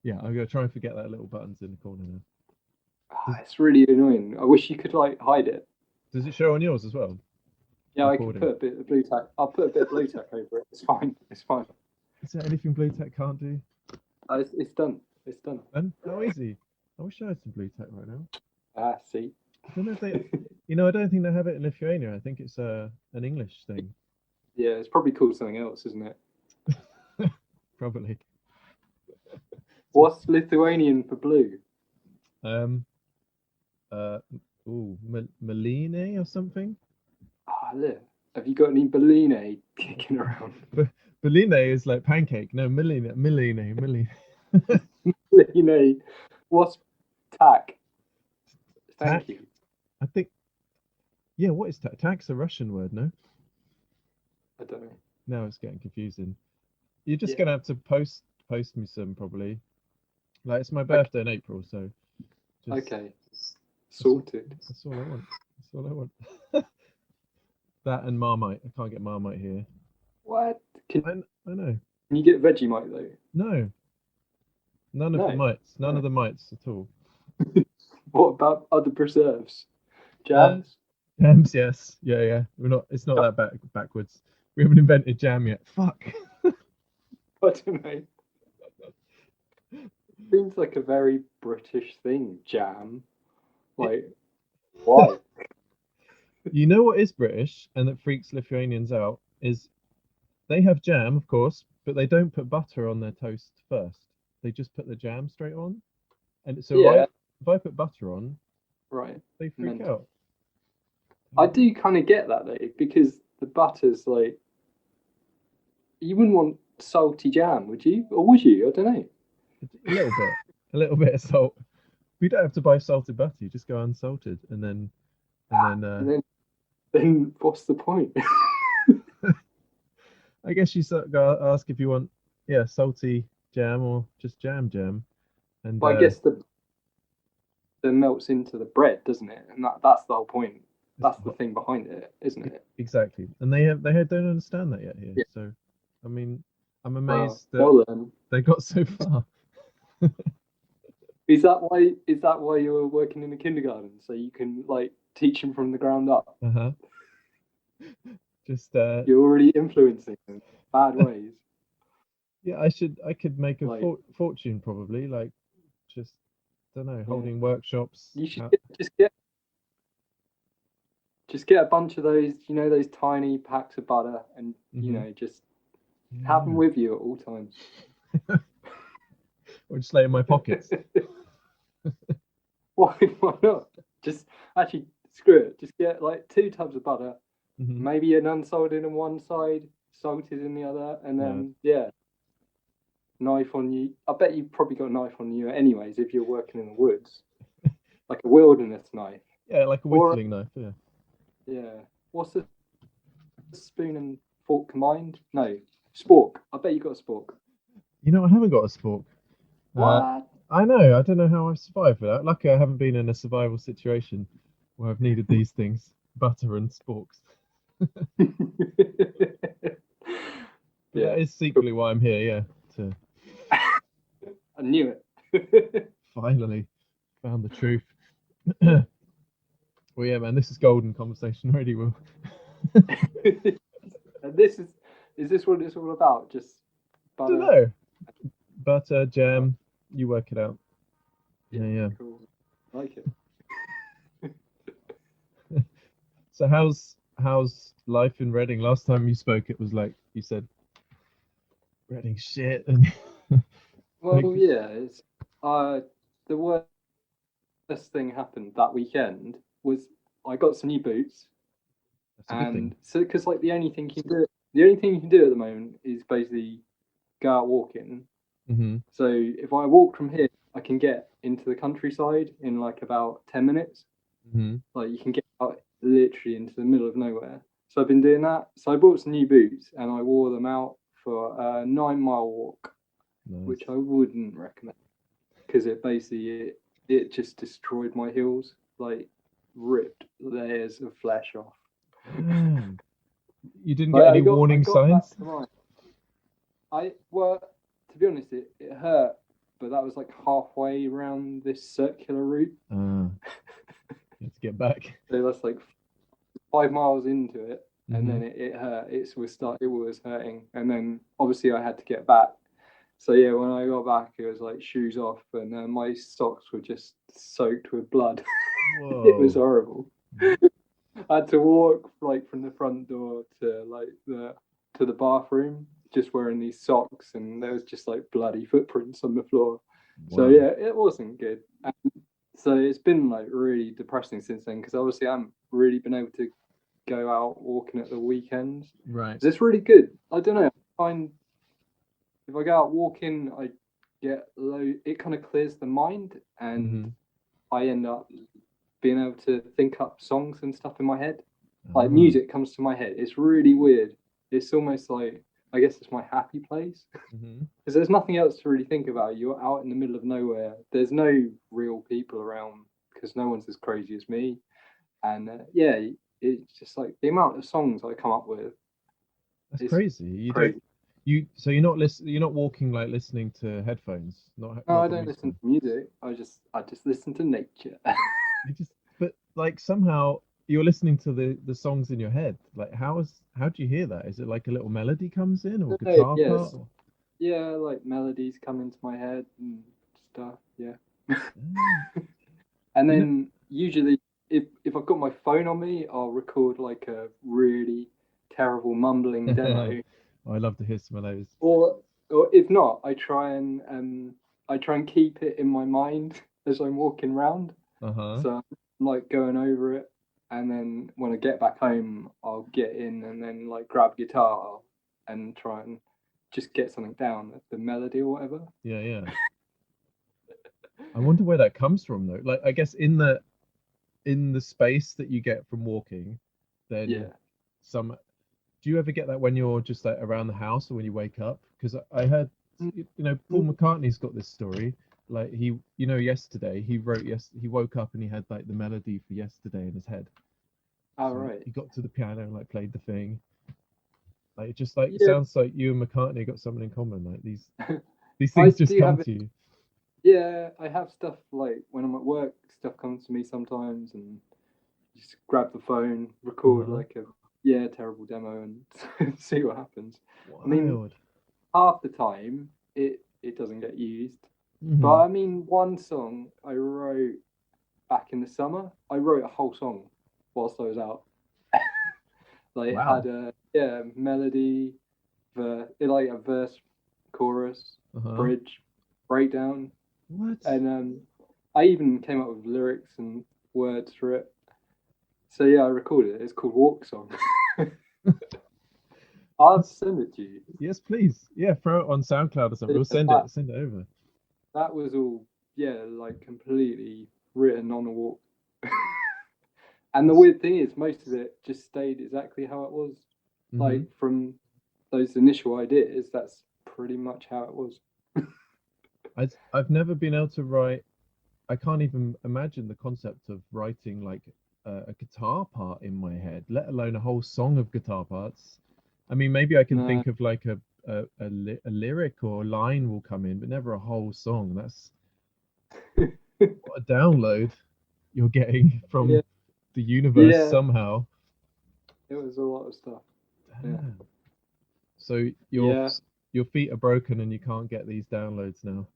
Yeah, I'm gonna try and forget that little button's in the corner now. Does It's really annoying. I wish you could like hide it. does it show on yours as well? Yeah, I could Recording. put a bit of blue tack. I'll put a bit of blue tack over it. It's fine. It's fine. Is there anything Blue Tech can't do? It's done. It's done. And how easy? I wish I had some Blue Tech right now. See. I don't know if they, I don't think they have it in Lithuania. I think it's an English thing. Yeah, it's probably called something else, isn't it? Probably. What's Lithuanian for blue? Um. Uh. Ooh, Maline or something. Ah, look. Have you got any Bellini kicking around? But Maline is like pancake. No, Maline. Bellini. What's tack? Tack. Thank you. I think. Yeah. What is tack? Tack's a Russian word, no? I don't know. Now it's getting confusing. You're just Yeah. gonna have to post me some probably. Like it's my Okay. birthday in April, so just Okay. that's all, Sorted. that's all I want. That's all I want. That and Marmite. I can't get Marmite here. What? I know. Can you get Vegemite though? No, none of the No. mites. None of No. the mites at all. What about other preserves? Uh, Jams? jams, yes. Yeah, yeah. We're not. It's not that backwards. We haven't invented jam yet. Fuck. I don't know. Seems like a very British thing, jam. It, Like, why? you know what is British and that freaks Lithuanians out is they have jam, of course, but they don't put butter on their toast first. They just put the jam straight on. And so Yeah, if I put butter on, right. they freak Mental. out. I do kind of get that though, because the butter's like, you wouldn't want salty jam, would you? Or would you? I don't know. A little bit, a little bit of salt. We don't have to buy salted butter. You just go unsalted, and then And then what's the point? I guess you go ask if you want salty jam or just jam, and But I guess the melts into the bread, doesn't it? And that's the whole point. it's That's the thing behind it, isn't it? exactly. And don't understand that yet here. Yeah. So I mean, I'm Well, amazed that they'll learn. they got so far. Is that why you were working in a kindergarten? So you can like teach them from the ground up. Uh-huh. Just You're already influencing them bad ways. yeah, I could make a Like, fortune probably, like just don't know, yeah. holding workshops. You should just get a bunch of those, those tiny packs of butter, and Mm-hmm. just Yeah, have them no. with you at all times. Or just lay in my pockets. Why not? Just actually screw it. Just get like 2 tubs of butter, Hmm. maybe an unsalted in one side, salted in the other, and Yeah. then yeah, knife on you. I bet you've probably got a knife on you anyways if you're working in the woods, like a wilderness knife. Yeah, like a Or whittling knife. Yeah. yeah, what's the spoon and fork combined? No, spork. I bet you got a spork. You know, I haven't got a spork. Uh, What? I know. I don't know how I've survived for that. Lucky I haven't been in a survival situation where I've needed these things, butter and sporks. But Yeah, that is secretly why I'm here. Yeah, to I knew it. finally found the truth. Well, yeah, man, this is golden conversation already, Will. And is this what it's all about? Just Don't butter? know. Butter, Uh, jam, you work it out. yeah, Yeah, yeah. cool. Like it. So how's life in Reading? Last time you spoke, it was like you said Reading shit and like Well, yeah, it's the worst thing happened that weekend was I got some new boots, that's a good thing. and so because like the only thing you can do at the moment is basically go out walking. Hmm. So if I walk from here, I can get into the countryside in like about 10 minutes. Hmm. Like you can get out literally into the middle of nowhere. So I've been doing that. So I bought some new boots and I wore them out for a 9 mile walk, which Nice. I wouldn't recommend because it just destroyed my heels, like ripped layers of flesh off. Damn. You didn't get Like any I warning got back signs? to mine. I well, to be honest, it hurt but that was like halfway around this circular route. Let's get back. So that's like 5 miles into it, and Mhm. then it hurt. It was hurting, and then obviously I had to get back. So yeah, when I got back, it was like shoes off, and my socks were just soaked with blood. It was Whoa. horrible. I had to walk like from the front door to like the bathroom, just wearing these socks, and there was just like bloody footprints on the floor. So Wow. yeah, it wasn't good. And so it's been like really depressing since then, because obviously I haven't really been able to go out walking at the weekends. Right. It's really good. I don't know. I find if I go out walking, I get low. It kind of clears the mind, and Mhm. I end up being able to think up songs and stuff in my head. Like Ah. music comes to my head. It's really weird. It's almost like, I guess it's my happy place, Mhm. because there's nothing else to really think about. You're out in the middle of nowhere. There's no real people around because no one's as crazy as me. And yeah, it's just like the amount of songs I come up with That's is crazy. You don't crazy. so you're not walking like listening to headphones, No, not I got don't music listen on. to music. I just listen to nature. You just but like somehow you're listening to the songs in your head. Like how do you hear that? Is it like a little melody comes in or guitar part Yes, or yeah, like melodies come into my head and stuff. Yeah. Ah, And you know then usually, if I've got my phone on me, I'll record like a really terrible mumbling demo, I love to hear some of those. or if not, I try and keep it in my mind as I'm walking around. Uh-huh. So I'm like going over it, and then when I get back home, I'll get in and then like grab guitar and try and just get something down, the melody or whatever. Yeah, yeah. I wonder where that comes from though. Like I guess in the space that you get from walking, then Yeah. some do you ever get that when you're just like around the house or when you wake up? Because I heard, Paul Mm. McCartney's got this story. Like yesterday he woke up and he had like the melody for yesterday in his head. All So right. he got to the piano and like played the thing. Like it just like Yeah. sounds like you and McCartney got something in common. Like these I things just do come have it. to you. Yeah, I have stuff like when I'm at work, stuff comes to me sometimes, and just grab the phone, record Uh-huh. like a terrible demo, and see what happens. I mean, Wild. half the time it doesn't get used, but Hmm. I mean, one song I wrote back in the summer, I wrote a whole song whilst I was out. Like it had Wow. a melody, like a verse, chorus, Uh-huh. bridge, breakdown, What? and I even came up with lyrics and words for it. So yeah, I recorded it. It's called Walk Song. I'll have to That's, send it to you. yes, please. Yeah, throw it on SoundCloud or something. We'll Yeah, send it. Send it over. that was all like completely written on a walk. And the That's, weird thing is, most of it just stayed exactly how it was. hmm Like from those initial ideas, that's pretty much how it was. I've never been able to write. I can't even imagine the concept of writing like a guitar part in my head, let alone a whole song of guitar parts. I mean, maybe I can No, think of like a lyric or a line will come in, but never a whole song. That's what a download you're getting yeah, from the universe yeah, somehow. it was a lot of stuff. Yeah, Damn. So yeah. your feet are broken and you can't get these downloads now.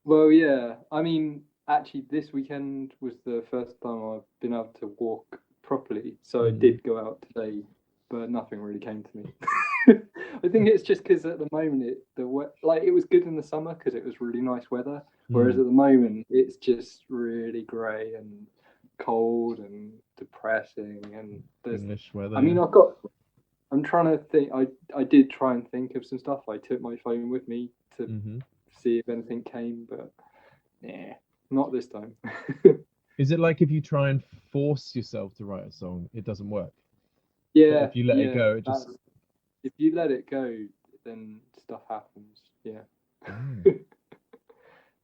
Well, yeah. I mean, actually, this weekend was the first time I've been able to walk properly. So I Hmm did go out today, but nothing really came to me. I think it's just because at the moment like it was good in the summer because it was really nice weather, whereas Mm. at the moment it's just really grey and cold and depressing. And English I weather, mean, yeah. I'm trying to think. I did try and think of some stuff. I took my phone with me to hmm see if anything came, but yeah, not this time. Is it like if you try and force yourself to write a song, it doesn't work? But Yeah, if you let it yeah. go, it That's just if you let it go, then stuff happens. Yeah. damn.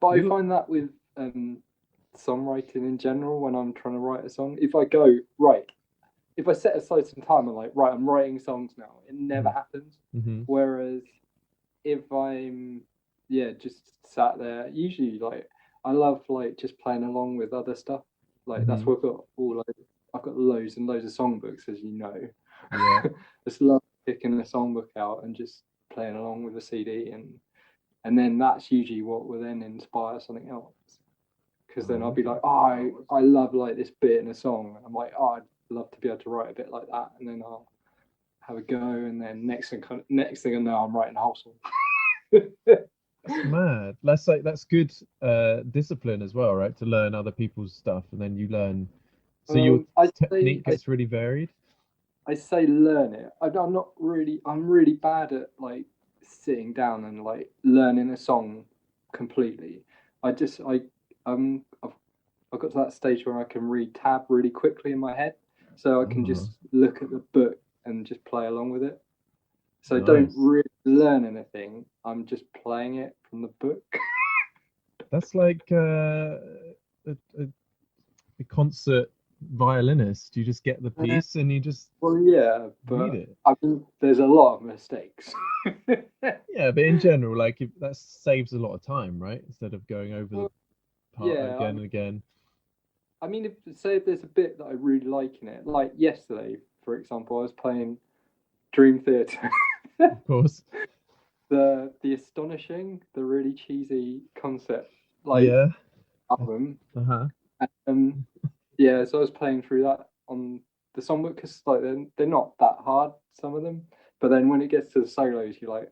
But I You find that with songwriting in general, when I'm trying to write a song, if I go right, if I set aside some time and like, right, I'm writing songs now, it never happens. mm-hmm. Whereas if I'm yeah, just sat there. Usually, like I love like just playing along with other stuff. Like that's Hmm. what I've got all like I've got loads and loads of songbooks, as you know. Yeah. Just love picking a songbook out and just playing along with the CD, and then that's usually what will then inspire something else. Because then Oh, I'll be okay. like, oh, I love like this bit in a song. I'm like, oh, I'd love to be able to write a bit like that, and then I'll have a go, and then next thing I know, I'm writing a whole song. That's mad. That's like that's good discipline as well, right? To learn other people's stuff and then you learn. So your I say technique gets really varied. I say learn it. I'm not really. I'm really bad at like sitting down and like learning a song completely. I just I've got to that stage where I can read tab really quickly in my head, so I can Oh, just look at the book and just play along with it. So I don't nice. really learn anything. I'm just playing it from the book. That's like a concert violinist. You just get the piece and you just Well, yeah, read but it. I mean, there's a lot of mistakes. Yeah, but in general, like if that saves a lot of time, right? Instead of going over the Well, part yeah, again and again. I mean, if say if there's a bit that I really like in it, like yesterday, for example, I was playing Dream Theater, Of course. the astonishing, the really cheesy concept like Yeah. album. Uh-huh. Um, yeah, so I was playing through that on the songbook because like they're not that hard, some of them, but then when it gets to the solos, you're like,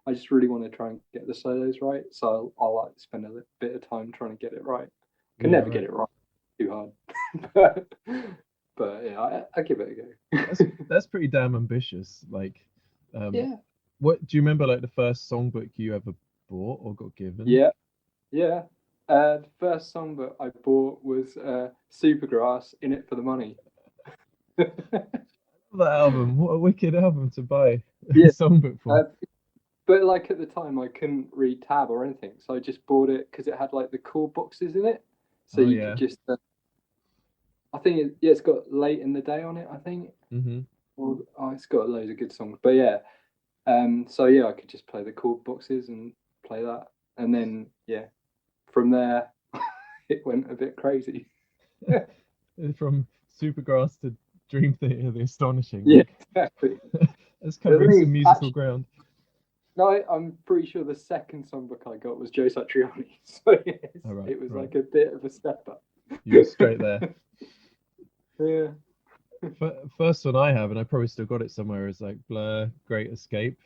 I just really want to try and get the solos right, so I'll like spend a bit of time trying to get it right. Can Yeah, never get right. it right, too hard, but yeah, I give it a That's go. that's pretty damn ambitious. Like, um, Yeah, what do you remember like the first songbook you ever bought or got given? yeah, yeah. The first song that I bought was Supergrass, In It for the Money. That album, what a wicked album to buy a Yeah, songbook for. uh, but like at the time, I couldn't read tab or anything, so I just bought it because it had like the chord boxes in it, so Oh you could yeah. just. I think yeah, it's got Late in the Day on it. I think, Hmm. or oh, it's got loads of good songs. But yeah, so yeah, I could just play the chord boxes and play that, and then yeah, from there it went a bit crazy. From Supergrass to Dream Theater, the astonishing. Yeah, Like, exactly. that's The covering thing some musical actually, ground. no, I'm pretty sure the second songbook I got was Joe Satriani, so yes, All right, it was right. like a bit of a step up. You were straight there. Yeah. First one I have, and I probably still got it somewhere, is like Blur, Great Escape,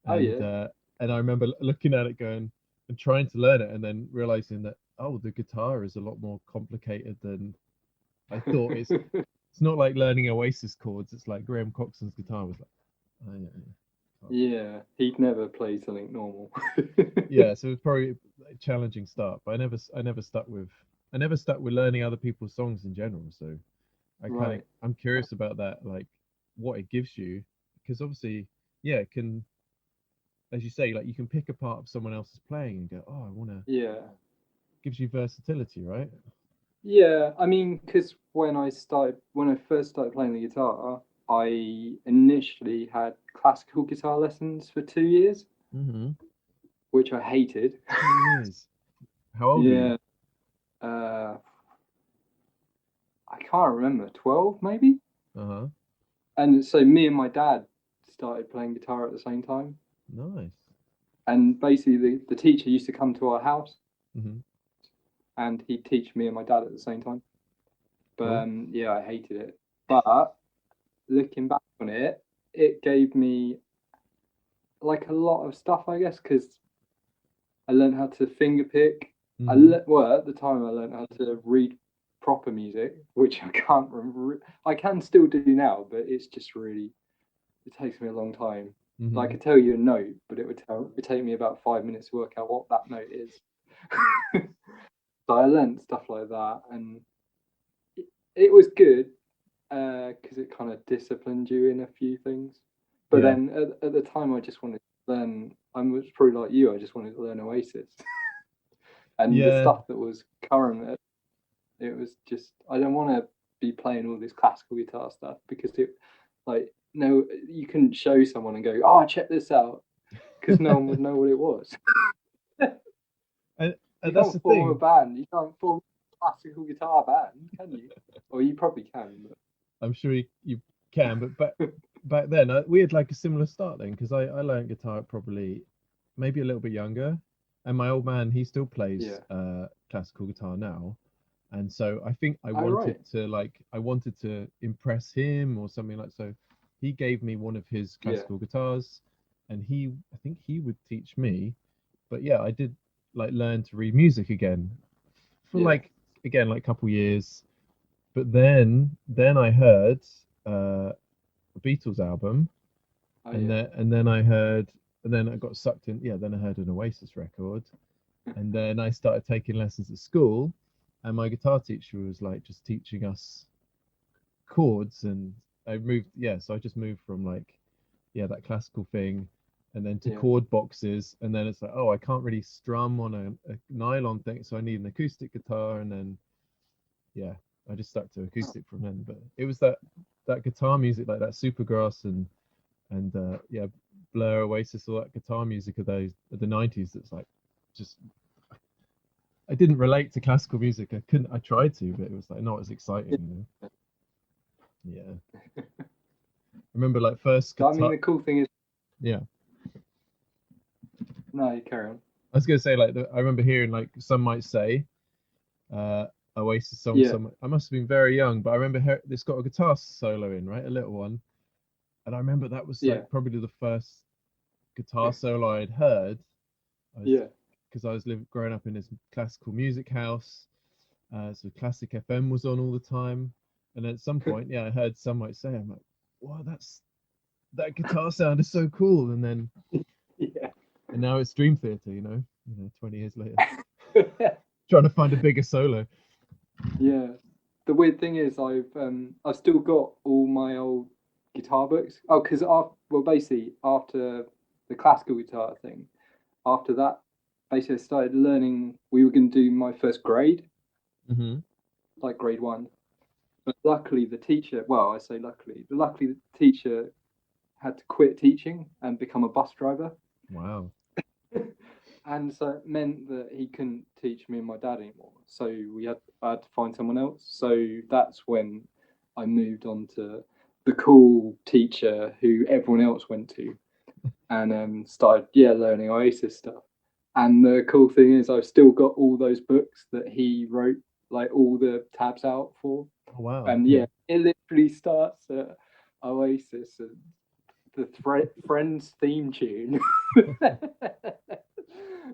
Oh and yeah. uh, and I remember looking at it, going and trying to learn it, and then realizing that oh, the guitar is a lot more complicated than I thought. It's not like learning Oasis chords. It's like Graham Coxon's guitar was like, oh, yeah, yeah. Yeah, he'd never play something normal. Yeah, so it was probably a challenging start, but I never stuck with learning other people's songs in general. So Right. I'm curious about that, like what it gives you, because obviously, yeah, it can, as you say, like you can pick a part of someone else's playing and go, oh, I want to. Yeah. Gives you versatility, right? Yeah, I mean, because when I first started playing the guitar, I initially had classical guitar lessons for 2 years, Mm-hmm. which I hated. 2 years. How old were you? Yeah, uh, I can't remember, 12 maybe? Uh-huh. And so me and my dad started playing guitar at the same time. Nice. And basically, the teacher used to come to our house Mm-hmm. and he'd teach me and my dad at the same time. But Cool. yeah, I hated it. But looking back on it, it gave me like a lot of stuff, I guess, because I learned how to finger pick. Mm-hmm. Well, at the time, I learned how to read proper music, which I can't remember. I can still do now, but it's just really it takes me a long time. Like I Mm-hmm. could tell you a note, but it take me about 5 minutes to work out what that note is. So I learned stuff like that, and it was good because it kind of disciplined you in a few things. But Yeah. then at the time, I just wanted to learn. I was probably like you. I just wanted to learn Oasis, and the Yeah. stuff that was current. It was just I don't want to be playing all this classical guitar stuff because it like no, you couldn't show someone and go, oh, check this out. because no one would know what it was. and, You and that's the can't form a thing. band. You can't form a classical guitar band, can you? Or you probably can. I'm sure you can, but back then we had like a similar start then because I learned guitar at probably maybe a little bit younger, and my old man he still plays Yeah. classical guitar now, and so I think Oh right. I wanted to impress him or something like so. He gave me one of his Yeah. classical guitars, and I think he would teach me, but yeah, I did like learn to read music again for Yeah. like again like a couple years, but then I heard uh, a Beatles album, Oh yeah. and then I got sucked in. Yeah, then I heard an Oasis record, and then I started taking lessons at school, and my guitar teacher was like just teaching us chords, and I moved. Yeah, so I just moved from like that classical thing, and then to Yeah. chord boxes, and then it's like, oh, I can't really strum on a nylon thing, so I need an acoustic guitar, and then yeah, I just stuck to acoustic from then. But it was that guitar music, like that Supergrass and yeah, Blur, Oasis, all that guitar music of the '90s. That's like just I didn't relate to classical music. I couldn't. I tried to, but it was like not as exciting, Yeah. I remember like first I mean, guitar. the cool thing is, Yeah. no, you carry on. I was gonna say like I remember hearing like some might say uh Oasis song. Yeah. Some I must have been very young, but I remember this got a guitar solo in, right, a little one, and I remember that was Yeah. like probably the first guitar solo I'd heard. I was Yeah. because I was growing up in this classical music house, so classic FM was on all the time, and at some point, yeah, I heard some might say, I'm like, wow, that guitar sound is so cool, Yeah. and now it's Dream Theater, 20 years later, trying to find a bigger solo. Yeah. The weird thing is, I've still got all my old guitar books. Oh, because basically after the classical guitar thing, after that, basically I started learning. We were going to do my first grade, Hmm. like grade one. But luckily, the teacher. Well, I say luckily the teacher had to quit teaching and become a bus driver. Wow. And so it meant that he couldn't teach me and my dad anymore. So I had to find someone else. So that's when I moved on to the cool teacher who everyone else went to, and started learning Oasis stuff. And the cool thing is, I've still got all those books that he wrote, like all the tabs out for. Oh, wow. And Okay. yeah, it literally starts at Oasis and the Friends theme tune,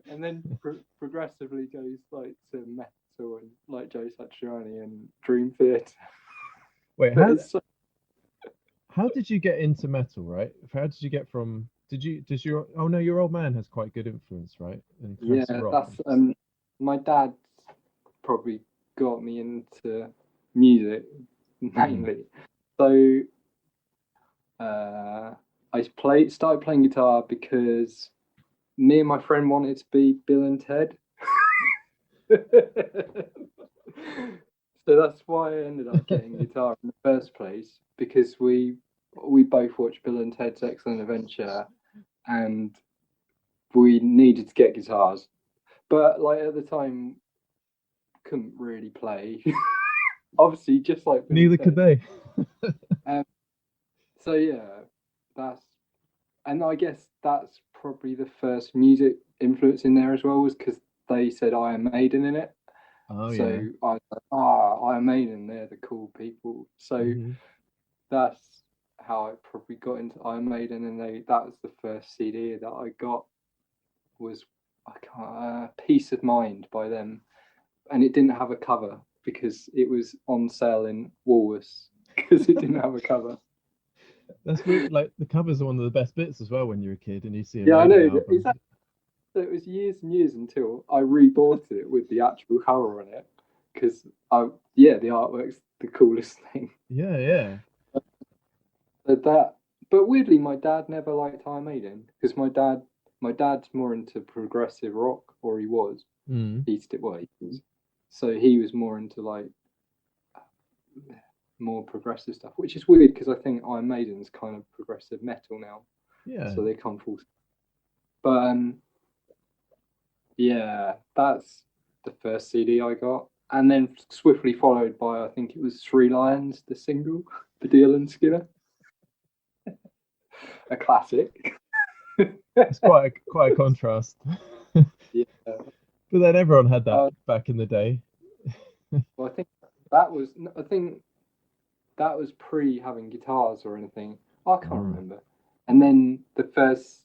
and then progressively goes like to metal and like Joe Satriani and Dream Theater. Wait, But it's how did you get into metal, right? How did you get from does your oh no, your old man has quite good influence, right? And yeah, classic rock. that's my dad probably got me into music Mm. mainly. So I started playing guitar because me and my friend wanted to be Bill and Ted. So that's why I ended up getting guitar in the first place, because we both watched Bill and Ted's Excellent Adventure, and we needed to get guitars. But like at the time, couldn't really play. Obviously, just like Bill and Neither could Ted. they. Um, so yeah, that's and I guess that's probably the first music influence in there as well, was because they said Iron Maiden in it. Oh So yeah. I was like, Iron Maiden, they're the cool people. So Hmm. that's how I probably got into Iron Maiden, and that was the first CD that I got, was I can't, Peace of Mind by them, and it didn't have a cover because it was on sale in Woolworths because it didn't have a cover. That's weird. Like the covers are one of the best bits as well when you're a kid and you see a Yeah, I Maiden know. album. Exactly. So it was years and years until I rebought it with the actual cover on it, because the artwork's the coolest thing. Yeah, yeah. But but weirdly, my dad never liked Iron Maiden, because my dad's more into progressive rock, or he was. Mm. He still, well, he was. So he was more into like more progressive stuff, which is weird because I think Iron Maiden's kind of progressive metal now. Yeah. So they come full. But yeah, that's the first CD I got, and then swiftly followed by I think it was Three Lions, the single, for Dylan Skinner, a classic. It's quite a contrast. Yeah. But then everyone had that Uh, back in the day. well, I think that was pre having guitars or anything. I can't Ah, remember. And then the first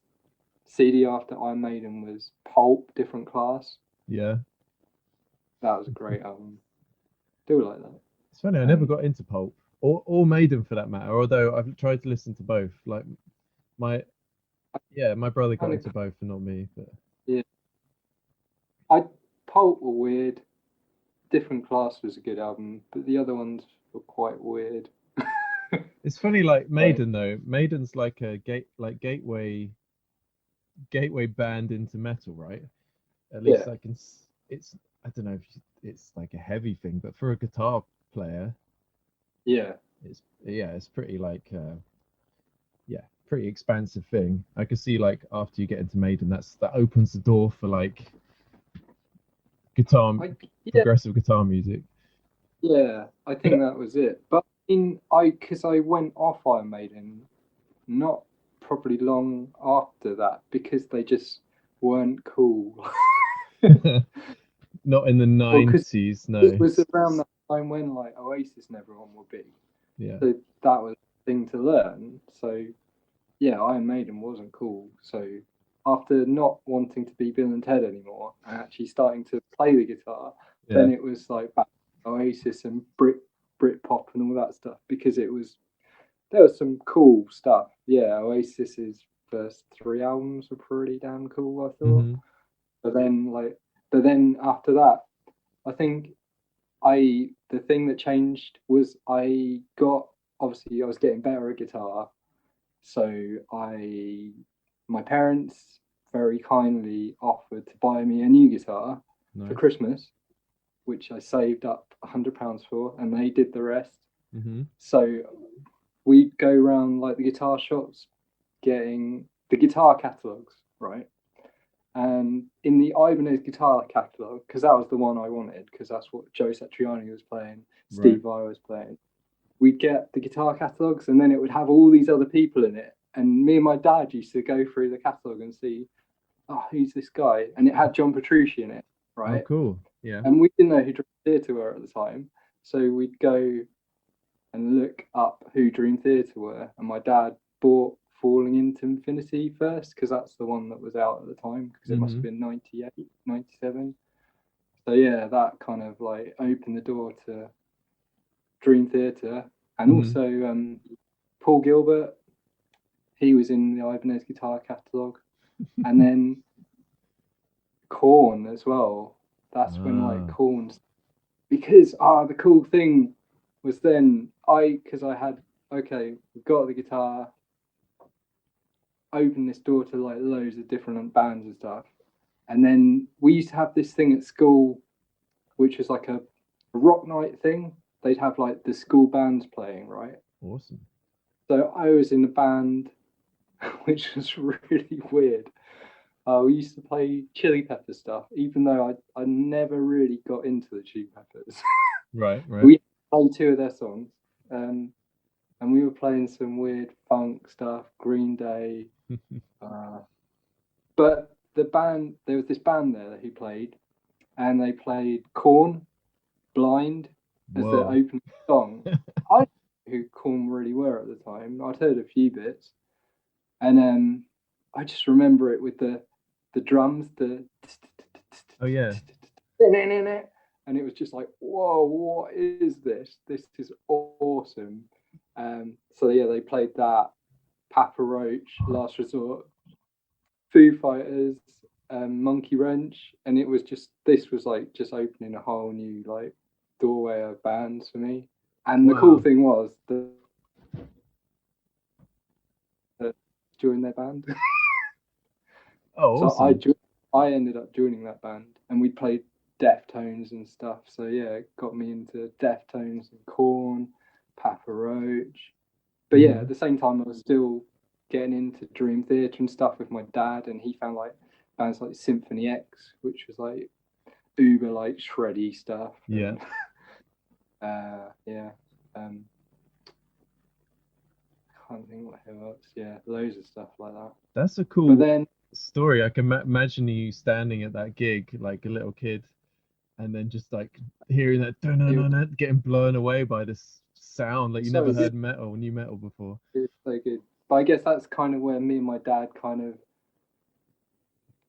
CD after Iron Maiden was Pulp, Different Class. yeah. That was a great album. Do like that. It's funny, I never Um, got into Pulp or Maiden for that matter, although I've tried to listen to both. Like my yeah, my brother got kind of into both and not me, but yeah. I Pulp were weird. Different Class was a good album, but the other ones were quite weird. it's funny like Like Maiden though. Maiden's like a gateway band into metal, right? At least yeah, I can it's I don't know if it's like a heavy thing, but for a guitar player, yeah, it's yeah, it's pretty like yeah, pretty expansive thing. I could see like after you get into Maiden, that opens the door for like guitar, I yeah, progressive guitar music. yeah. I But think that was it. But in I because I went off Iron Maiden not probably long after that because they just weren't cool. not in the Well, because 90s, it no. was around that time when like Oasis and everyone would be. Yeah. So that was the thing to learn. So yeah, Iron Maiden wasn't cool. So after not wanting to be Bill and Ted anymore and actually starting to play the guitar, Yeah. then it was like back to Oasis and Brit pop and all that stuff because it was there was some cool stuff. Yeah, Oasis's first three albums were pretty damn cool, I thought. Hmm. But then after that, I think the thing that changed was I got obviously I was getting better at guitar, so my parents very kindly offered to buy me a new guitar for Nice. Christmas, which I saved up £100 for, and they did the rest. Hmm. So we'd go around like the guitar shops getting the guitar catalogs, right? And in the Ibanez guitar catalog, because that was the one I wanted, because that's what Joe Satriani was playing, Right. Steve Vai was playing. We'd get the guitar catalogs, and then it would have all these other people in it. And me and my dad used to go through the catalog and see, oh, who's this guy? And it had John Petrucci in it, Oh, right? cool. Yeah. And we didn't know who Dream Theater were at the time, so we'd go and look up who Dream Theater were. And my dad bought Falling into Infinity first because that's the one that was out at the time because it must Hmm. have been 98, 97. So yeah, that kind of like opened the door to Dream Theater. And Hmm. also Paul Gilbert, he was in the Ibanez guitar catalogue. And then Korn as well. That's when like Ah. Korn, because the cool thing was then because I had okay, we've got the guitar, opened this door to like loads of different bands and stuff. And then we used to have this thing at school, which was like a rock night thing. They'd have like the school bands playing, right? Awesome. So I was in a band, which was really weird. We used to play Chili Pepper stuff, even though I never really got into the Chili Peppers. Right. Right. We played two of their songs, um, and we were playing some weird funk stuff, Green Day. Uh, but there was this band there who played, and they played Korn, Blind, as their Whoa. opening song. I didn't know who Korn really were at the time. I'd heard a few bits, and I just remember it with the drums, the Oh yeah. and it was just like, whoa, what is this? This is awesome. So yeah, they played that, Papa Roach, Last Resort, Foo Fighters, Monkey Wrench, and it was just this was like just opening a whole new like doorway of bands for me. And the cool Wow. thing was that joined their band, Oh, so awesome. I ended up joining that band, and we played Deftones and stuff. So yeah, it got me into Deftones and Korn, Papa Roach. But yeah, Hmm. at the same time, I was still getting into Dream Theater and stuff with my dad, and he found like bands like Symphony X, which was like uber like shreddy stuff. Yeah. Yeah. I can't think what else. Yeah, loads of stuff like that. That's a But cool then, story. I can imagine you standing at that gig like a little kid, and then just like hearing that it was getting blown away by this sound like you so never good. heard new metal before. It was so good. But I guess that's kind of where me and my dad kind of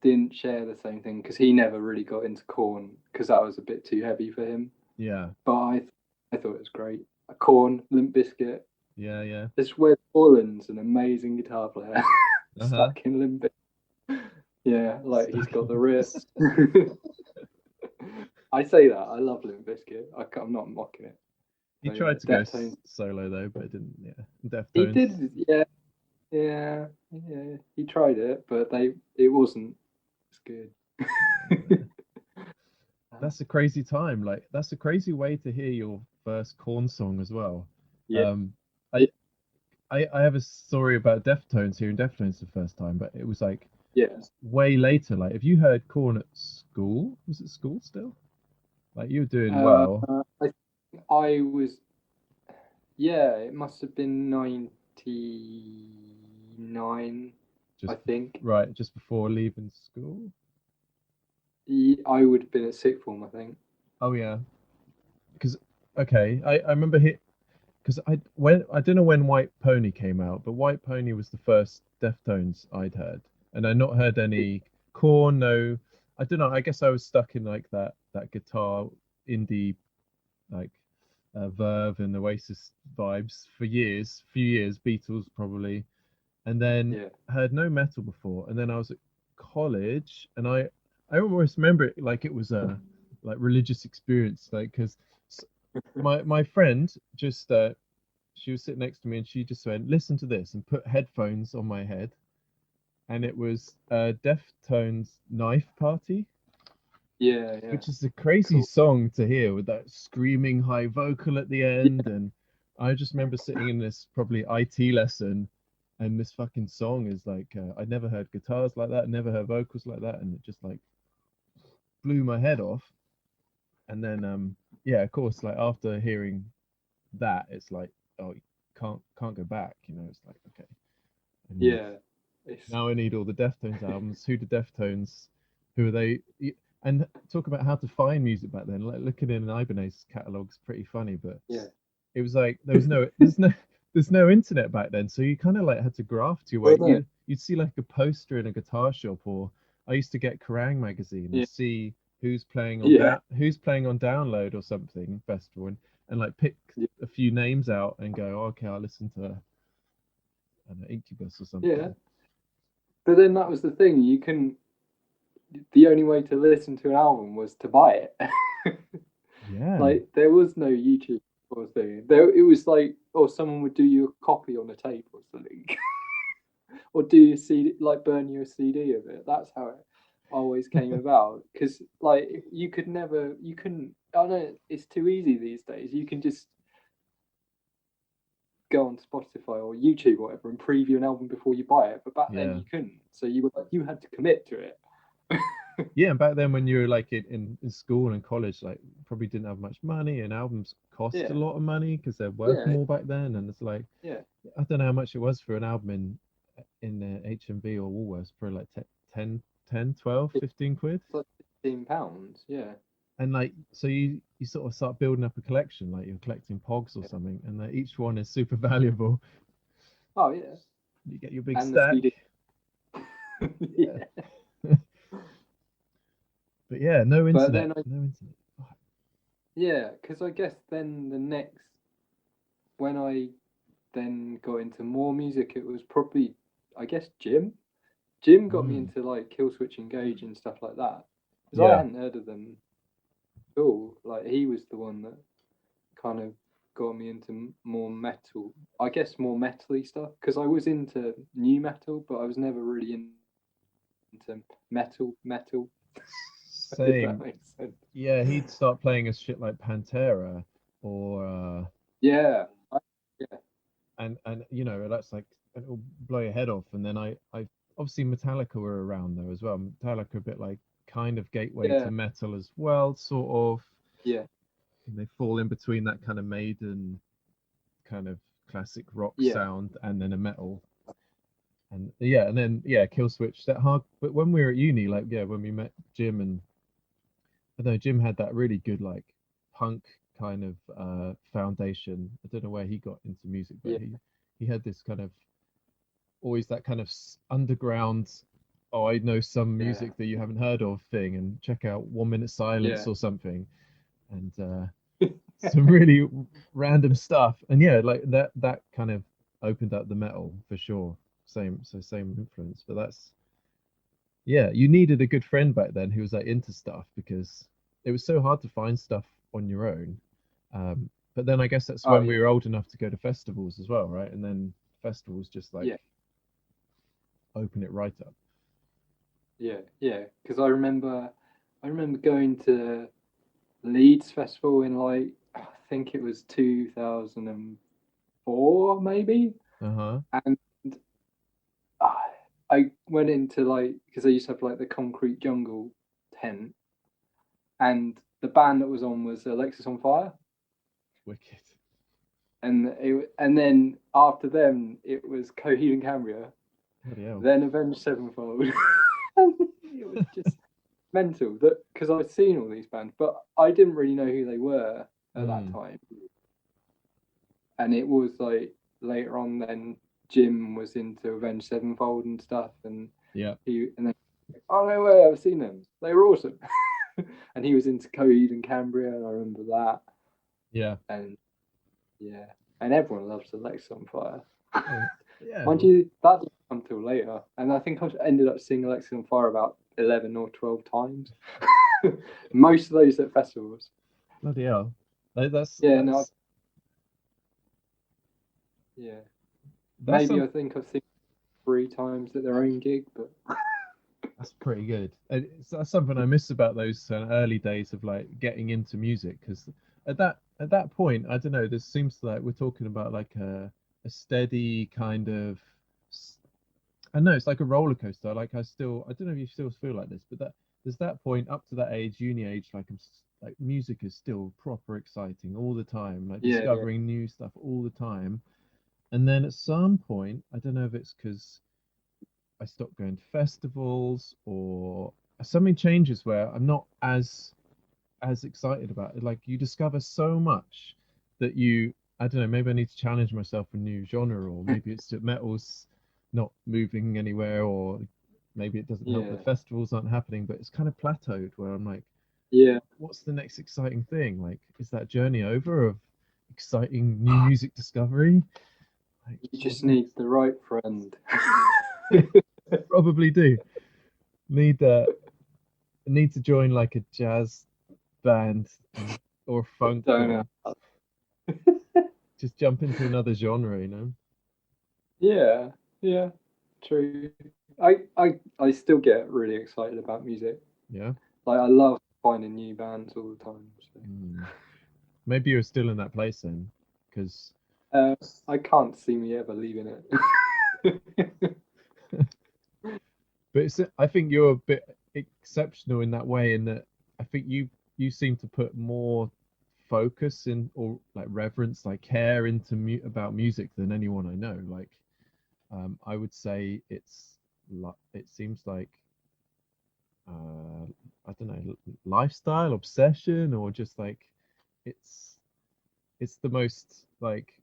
didn't share the same thing because he never really got into Corn because that was a bit too heavy for him. Yeah. But I thought it was great. Corn, Limp Bizkit. Yeah, yeah. This Wes Borland's an amazing guitar player Uh-huh. stuck in Limp Bizkit. Yeah, like he's got the riffs. I say that I love Limp Bizkit. I'm not mocking it. He But tried to yeah, go Deftones. solo though, but it didn't. Yeah, He Deftones. did, yeah, yeah. He tried it, but it wasn't as good. That's a crazy time. Like that's a crazy way to hear your first Corn song as well. Yeah, Um, yeah, I I have a story about Deftones hearing Deftones the first time, but it was like yeah. way later. Like, have you heard Corn at school? Was it school still? Like you were doing Uh, well. I was, yeah. It must have been 99, I Just think. right, just before leaving school. I would have been at sixth form, I think. Oh yeah, because okay, I remember because I don't know when White Pony came out, but White Pony was the first Deftones I'd heard, and I'd not heard any Korn. No, I don't know. I guess I was stuck in like that guitar indie like Verve and Oasis vibes for few years, Beatles probably, and then Yeah, heard no metal before, and then I was at college, and I almost remember it like it was a like religious experience, like because my friend just she was sitting next to me and she just went, listen to this, and put headphones on my head. And it was Deftones Knife Party, yeah. which is a crazy Cool. song to hear with that screaming high vocal at the end. Yeah, And I just remember sitting in this probably IT lesson, and this fucking song is like, I'd never heard guitars like that, never heard vocals like that. And it just like blew my head off. And then, yeah, of course, like after hearing that, it's like, oh, you can't go back. It's like, okay, I need yeah. It's now I need all the Deftones albums. Who the Deftones? Who are they? And talk about how to find music back then. Like looking in Ibanez catalog's pretty funny, but yeah, it was like there's no internet back then, so you kind of like had to graft your well, way. no, You'd see like a poster in a guitar shop, or I used to get Kerrang magazine and yeah, see yeah, who's playing on download or something festival, and like pick yeah. a few names out and go, oh, okay, I'll listen to I don't know, Incubus or Yeah. something. But then that was the thing. The only way to listen to an album was to buy it. Yeah. Like there was no YouTube or thing. It was like, or someone would do you a copy on a tape or something, or do you CD, like burn you a CD of it. That's how it always came about. Because like you couldn't. I know it's too easy these days. You can just go on Spotify or YouTube or whatever and preview an album before you buy it. But back then Yeah. you couldn't. So you had to commit to it. Yeah, and back then when you were like in school and college, like probably didn't have much money, and albums cost a Yeah, lot of money because they're worth yeah, more back then. And it's like yeah. I don't know how much it was for an album in HMV or Woolworths for like 10, 12, It's 15 quid. like £15. Yeah. And like so you sort of start building up a collection, like you're collecting Pogs or something, and each one is super valuable. Oh yeah. You get your big And the stack. CD. Yeah. Yeah. But yeah, no But internet, then no internet. yeah, because I guess then when I then got into more music, it was probably, I guess, Jim. Jim got me Mm, into like Killswitch Engage and stuff like that because I yeah, hadn't heard of them at all. Like he was the one that kind of got me into more metal. I guess more metally stuff because I was into new metal, but I was never really into metal. If that same. makes sense. Yeah, he'd start playing us shit like Pantera or Yeah, yeah, and that's like and it'll blow your head off. And then I obviously Metallica were around there as well. Metallica a bit like kind of gateway to Yeah, metal as well, sort of. yeah, And they fall in between that kind of Maiden kind of classic rock yeah, sound and then a metal. And yeah, and then yeah, Killswitch that hard. But when we were at uni, like yeah, when we met Jim, and I don't know, Jim had that really good like punk kind of foundation. I don't know where he got into music, but yeah, he had this kind of always that kind of underground. Oh, I know some yeah, music that you haven't heard of thing, and check out 1 Minute Silence yeah, or something, and some really random stuff. And yeah, like that kind of opened up the metal for sure. Same influence, but that's yeah, you needed a good friend back then who was like into stuff because it was so hard to find stuff on your own. But then I guess that's oh when yeah, we were old enough to go to festivals as well, right? And then festivals just like yeah, open it right up. yeah, yeah. Because I remember going to Leeds Festival in like I think it was 2004 maybe, Uh-huh. and I, I went into like because I used to have like the Concrete Jungle tent, and the band that was on was Alexis on Fire, Wicked. and then after them it was Coheed and Cambria, Bloody hell. then Avenged Sevenfold. It was just mental that because I'd seen all these bands, but I didn't really know who they were at that Mm, time. And it was like later on, then Jim was into Avenged Sevenfold and stuff, and yeah. then oh no way, I've seen them. They were awesome. And he was into Coheed and Cambria, and I remember that. Yeah. And yeah, and everyone loves Alexa on Fire. Oh, yeah. Mind you, that didn't come till later, and I think I ended up seeing Alexa on Fire about 11 or 12 times. Most of those at festivals. Bloody hell. That's Yeah, no, that's yeah. that's Maybe some I think I've seen 3 times at their own gig, but that's pretty good. That's something I miss about those early days of like getting into music because at that point, I don't know. This seems like we're talking about like a steady kind of. I know it's like a roller coaster. Like I don't know if you still feel like this, but that there's that point up to that age, uni age, like like music is still proper exciting all the time, like yeah, yeah, discovering new stuff all the time. And then at some point, I don't know if it's because I stopped going to festivals or something changes where I'm not as excited about it. Like you discover so much that I don't know, maybe I need to challenge myself a new genre, or maybe it's that metal's not moving anywhere, or maybe it doesn't help that yeah, festivals aren't happening, but it's kind of plateaued where I'm like, yeah. what's the next exciting thing? Like, is that journey over of exciting new music discovery? Like, You what just need next? the right friend. Probably do. Need need to join like a jazz band and or funk Don't or know. just jump into another genre. Yeah, yeah, true. I still get really excited about music. Yeah. Like I love finding new bands all the time. So. Mm. Maybe you're still in that place then, because Uh, I can't see me ever leaving it. but I think you're a bit exceptional in that way, in that I think you seem to put more focus in or like reverence, like care into about music than anyone I know. Like, I would say it seems like uh, I don't know, lifestyle obsession or just like it's it's the most like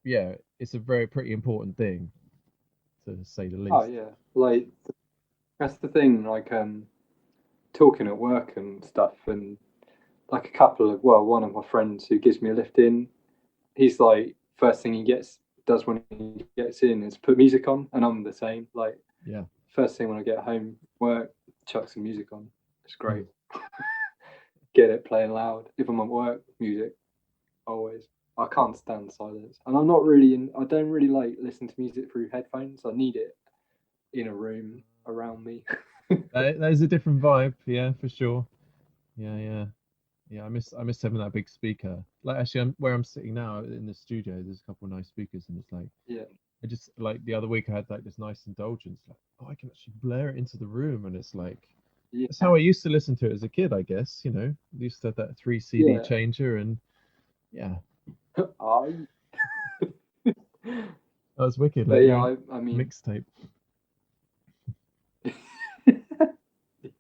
yeah, it's a very pretty important thing to say the Oh least. yeah, like that's the thing. Like talking at work and stuff, and like a couple of one of my friends who gives me a lift in, he's like first thing he gets does when he gets in is put music on, and I'm the same. Like Yeah. first thing when I get home, work, chuck some music on. It's Mm. great. Get it playing loud. If I'm at work, music always. I can't stand silence, and I'm not really in. I don't really like listen to music through headphones. I need it in a room around me. There's a different vibe, yeah, for sure. Yeah, yeah, yeah. I miss having that big speaker. Like actually, where I'm sitting now in the studio. There's a couple of nice speakers, and it's like Yeah, I just like the other week I had like this nice indulgence, like, oh, I can actually blare it into the room, and it's like that's Yeah, how I used to listen to it as a kid, I guess. I used to have that three CD yeah. changer, and yeah, I. that was wicked. But Like yeah, your I mean, mixtape.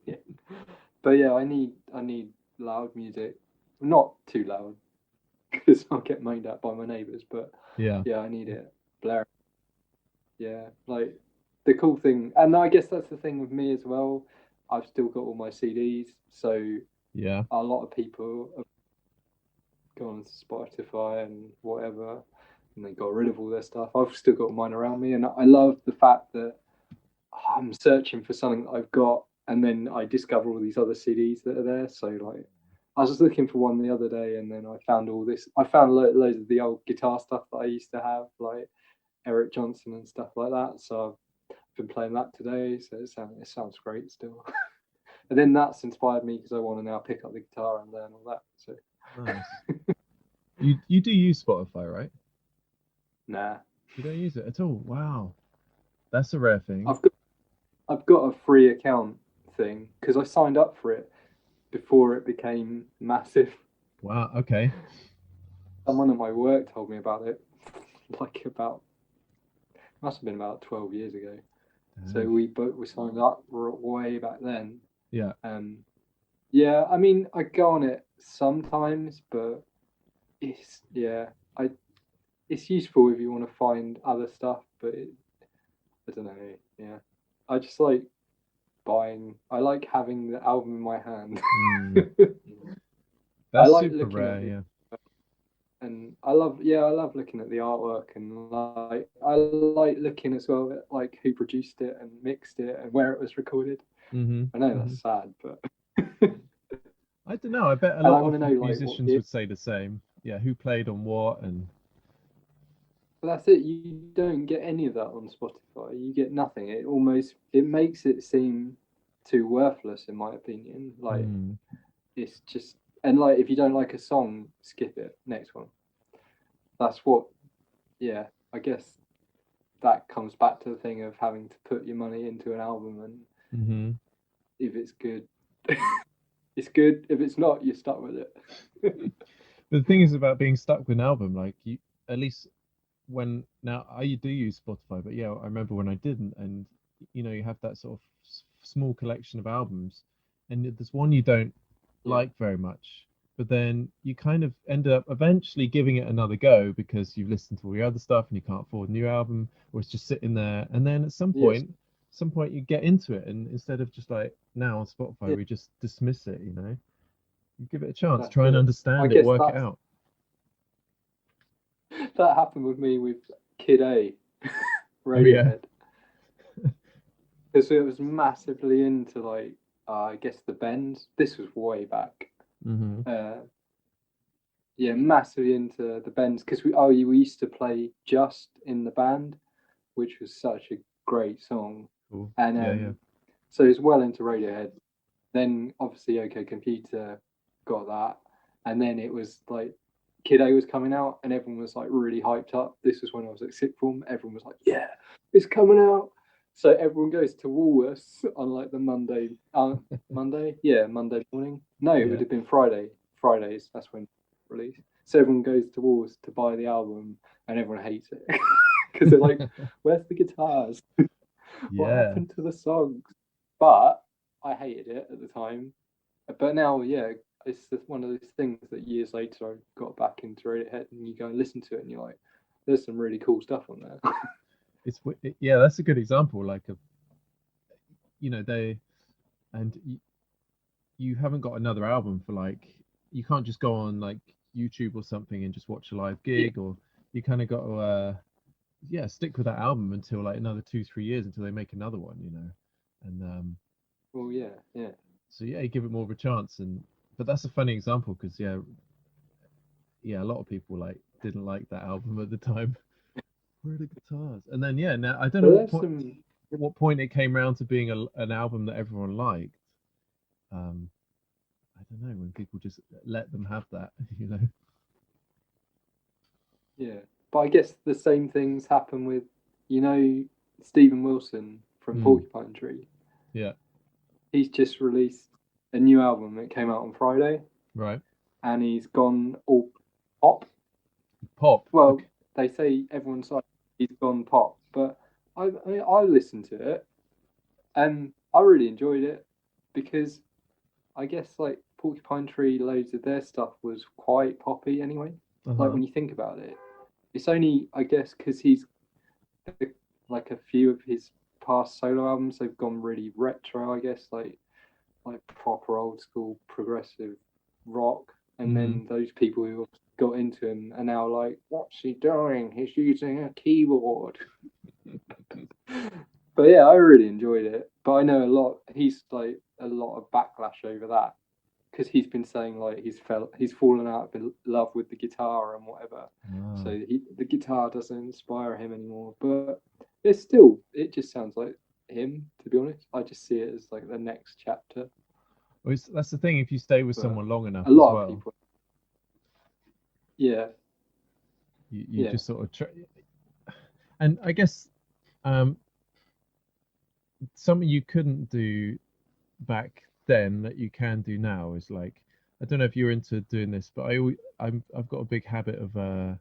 yeah. But yeah, I need loud music, not too loud because I'll get moaned at by my neighbours. But Yeah, yeah, I need it blaring. Yeah, like the cool thing, and I guess that's the thing with me as well. I've still got all my CDs, so yeah, a lot of people have gone to Spotify and whatever, and they got rid of all their stuff. I've still got mine around me, and I love the fact that I'm searching for something that I've got, and then I discover all these other CDs that are there. So like, I was just looking for one the other day, and then I found all this. I found loads of the old guitar stuff that I used to have, like Eric Johnson and stuff like that. So I've been playing that today. So it sounds great still. And then that's inspired me because I want to now pick up the guitar and learn all that. So nice. You do use Spotify, right? nah, You don't use it at all. Wow, that's a rare thing. I've got I've got a free account thing because I signed up for it before it became massive. Wow. Okay. Someone at my work told me about it, like about must have been about 12 years ago. So Damn. we signed up way back then. Yeah. Um, yeah, I mean I go on it sometimes, but yeah, I it's useful if you want to find other stuff, but I don't know. Yeah, I just like buying. I like having the album in my hand. Mm. I That's like super looking at rare. the Yeah. and I love looking at the artwork and like I like looking as well at like who produced it and mixed it and where it was recorded. Mm-hmm. I know Mm-hmm. that's sad, but I don't know. I bet a and I lot want of to know like what musicians the would say the same. Yeah, who played on what and but that's it. You don't get any of that on Spotify. You get nothing. It makes it seem too worthless in my opinion. Like mm, it's just and like if you don't like a song, skip it. Next one. That's what yeah, I guess that comes back to the thing of having to put your money into an album and mm-hmm. if it's good, it's good. If it's not, you're stuck with it. But the thing is about being stuck with an album, like you at least when now I do use Spotify, but yeah, I remember when I didn't, and you have that sort of small collection of albums, and there's one you don't Yeah, like very much, but then you kind of end up eventually giving it another go because you've listened to all your other stuff and you can't afford a new album, or it's just sitting there, and then at yes, some point you get into it, and instead of just like now on Spotify yeah, we just dismiss it, you give it a chance, that's try and it. I understand it, guess work it that's out. that happened with me with Kid A, Oh yeah. Radiohead, because it was massively into like I guess the Bends. This was way back. Mm-hmm. Uh, yeah, massively into the Bends because we used to play Just in the band, which was such a great song, Cool. and Yeah, yeah. so it's well into Radiohead. Then obviously OK Computer got that, and then it was like Kid A was coming out, and everyone was like really hyped up. This was when I was at sixth form. Everyone was like, "Yeah, it's coming out!" So everyone goes to Woolworths on like the Monday morning. No, it would Yeah. have been Friday. Fridays, that's when release. So everyone goes to Woolworths to buy the album, and everyone hates it because they're like, "Where's the guitars? What Yeah. happened to the songs?" But I hated it at the time. But now, yeah, it's just one of those things that years later I got back into Radiohead and you go and listen to it and you're like, there's some really cool stuff on there. Yeah, that's a good example. Like of they and you haven't got another album for like you can't just go on like YouTube or something and just watch a live Yeah. gig, or you kind of got to yeah, stick with that album until like another 2 3 years until they make another one. And Well, yeah, yeah. so yeah, you give it more of a chance. And but that's a funny example because yeah, a lot of people like didn't like that album at the time. Where are the guitars? And then yeah, now I don't know But there's some, what point it came around to being an album that everyone liked. um I don't know, when people just let them have that, you know. yeah. But I guess the same things happen with you know Stephen Wilson from Mm, Porcupine Tree. yeah. He's just released a new album. It came out on Friday, Right. and he's gone all pop. Pop. Well, Okay. they say everyone's like he's gone pop, but I listened to it and I really enjoyed it because I guess like Porcupine Tree, loads of their stuff was quite poppy anyway. Like Uh-huh. when you think about it, it's only I guess because he's like a few of his past solo albums they've gone really retro. I guess like proper old school progressive rock, and Mm-hmm. then those people who got into him are now like, what's he doing? He's using a keyboard. But yeah, I really enjoyed it. But I know a lot. He's like a lot of backlash over that because he's been saying like he's fallen out of love with the guitar and whatever. So Ah. the guitar doesn't inspire him anymore. But it's still it just sounds like him. To be honest, I just see it as like the next chapter. Well, that's the thing. If you stay with But someone long enough a as lot of well, people, yeah, you yeah, just sort of and I guess um, something you couldn't do back then that you can do now is like, I don't know if you're into doing this, but I've got a big habit of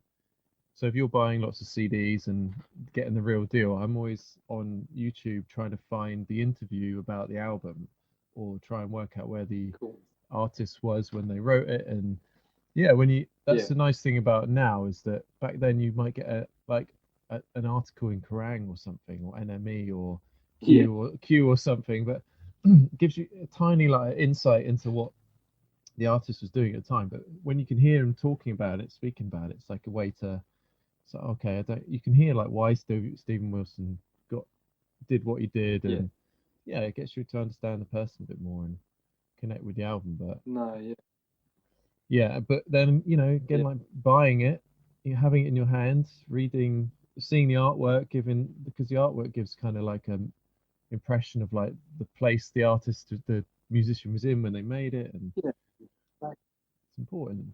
so if you're buying lots of CDs and getting the real deal, I'm always on YouTube trying to find the interview about the album or try and work out where the cool, artist was when they wrote it. And yeah, when you that's yeah, the nice thing about now is that back then you might get an article in Kerrang or something or NME or yeah, Q or something, but gives you a tiny like insight into what the artist was doing at the time. But when you can hear him talking about it, speaking about it, it's like a way to, so okay, I don't, you can hear like why Stephen Wilson got did what he did, yeah. and yeah, it gets you to understand the person a bit more and connect with the album. But No, yeah, yeah, but then again, yeah, like buying it, you having it in your hands, reading, seeing the artwork, giving because the artwork gives kind of like an impression of like the place the artist, the musician was in when they made it, and yeah. Like, it's important.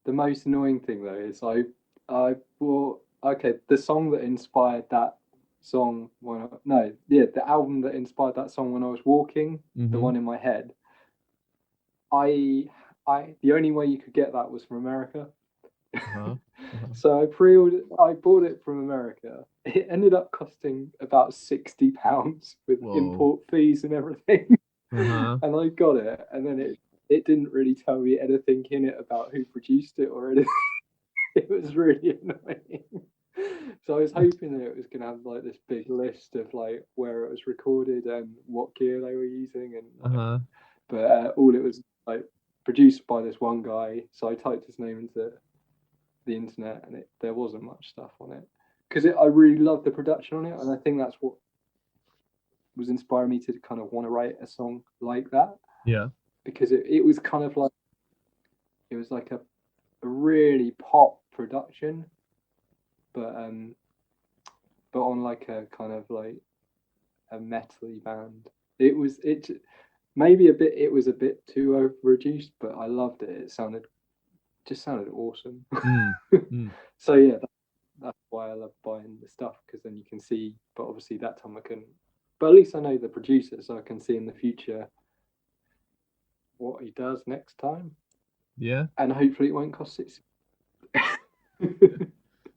the most annoying thing though is I bought okay the song that inspired that song when no yeah the album that inspired that song when I was walking, the Mm-hmm. one in my head. I I the only way you could get that was from America. Uh-huh. Uh-huh. So I bought it from America. It ended up costing about £60 with Whoa. import fees and everything. Uh-huh. And I got it, and then it didn't really tell me anything in it about who produced it or anything. It was really annoying. So I was hoping that it was going to have like this big list of like where it was recorded and what gear they were using and like, Uh-huh. but all it was like produced by this one guy. So I typed his name into the internet, and there wasn't much stuff on it because I really loved the production on it, and I think that's what was inspiring me to kind of want to write a song like that Yeah. because it was kind of like it was like a really pop production, but on like a kind of like a metally band. It maybe a bit. It was a bit too overproduced, but I loved it. It sounded awesome. Mm. Mm. So yeah, that's why I love buying the stuff because then you can see. But obviously that time I couldn't. But at least I know the producer, so I can see in the future what he does next time, Yeah. and hopefully it won't cost six.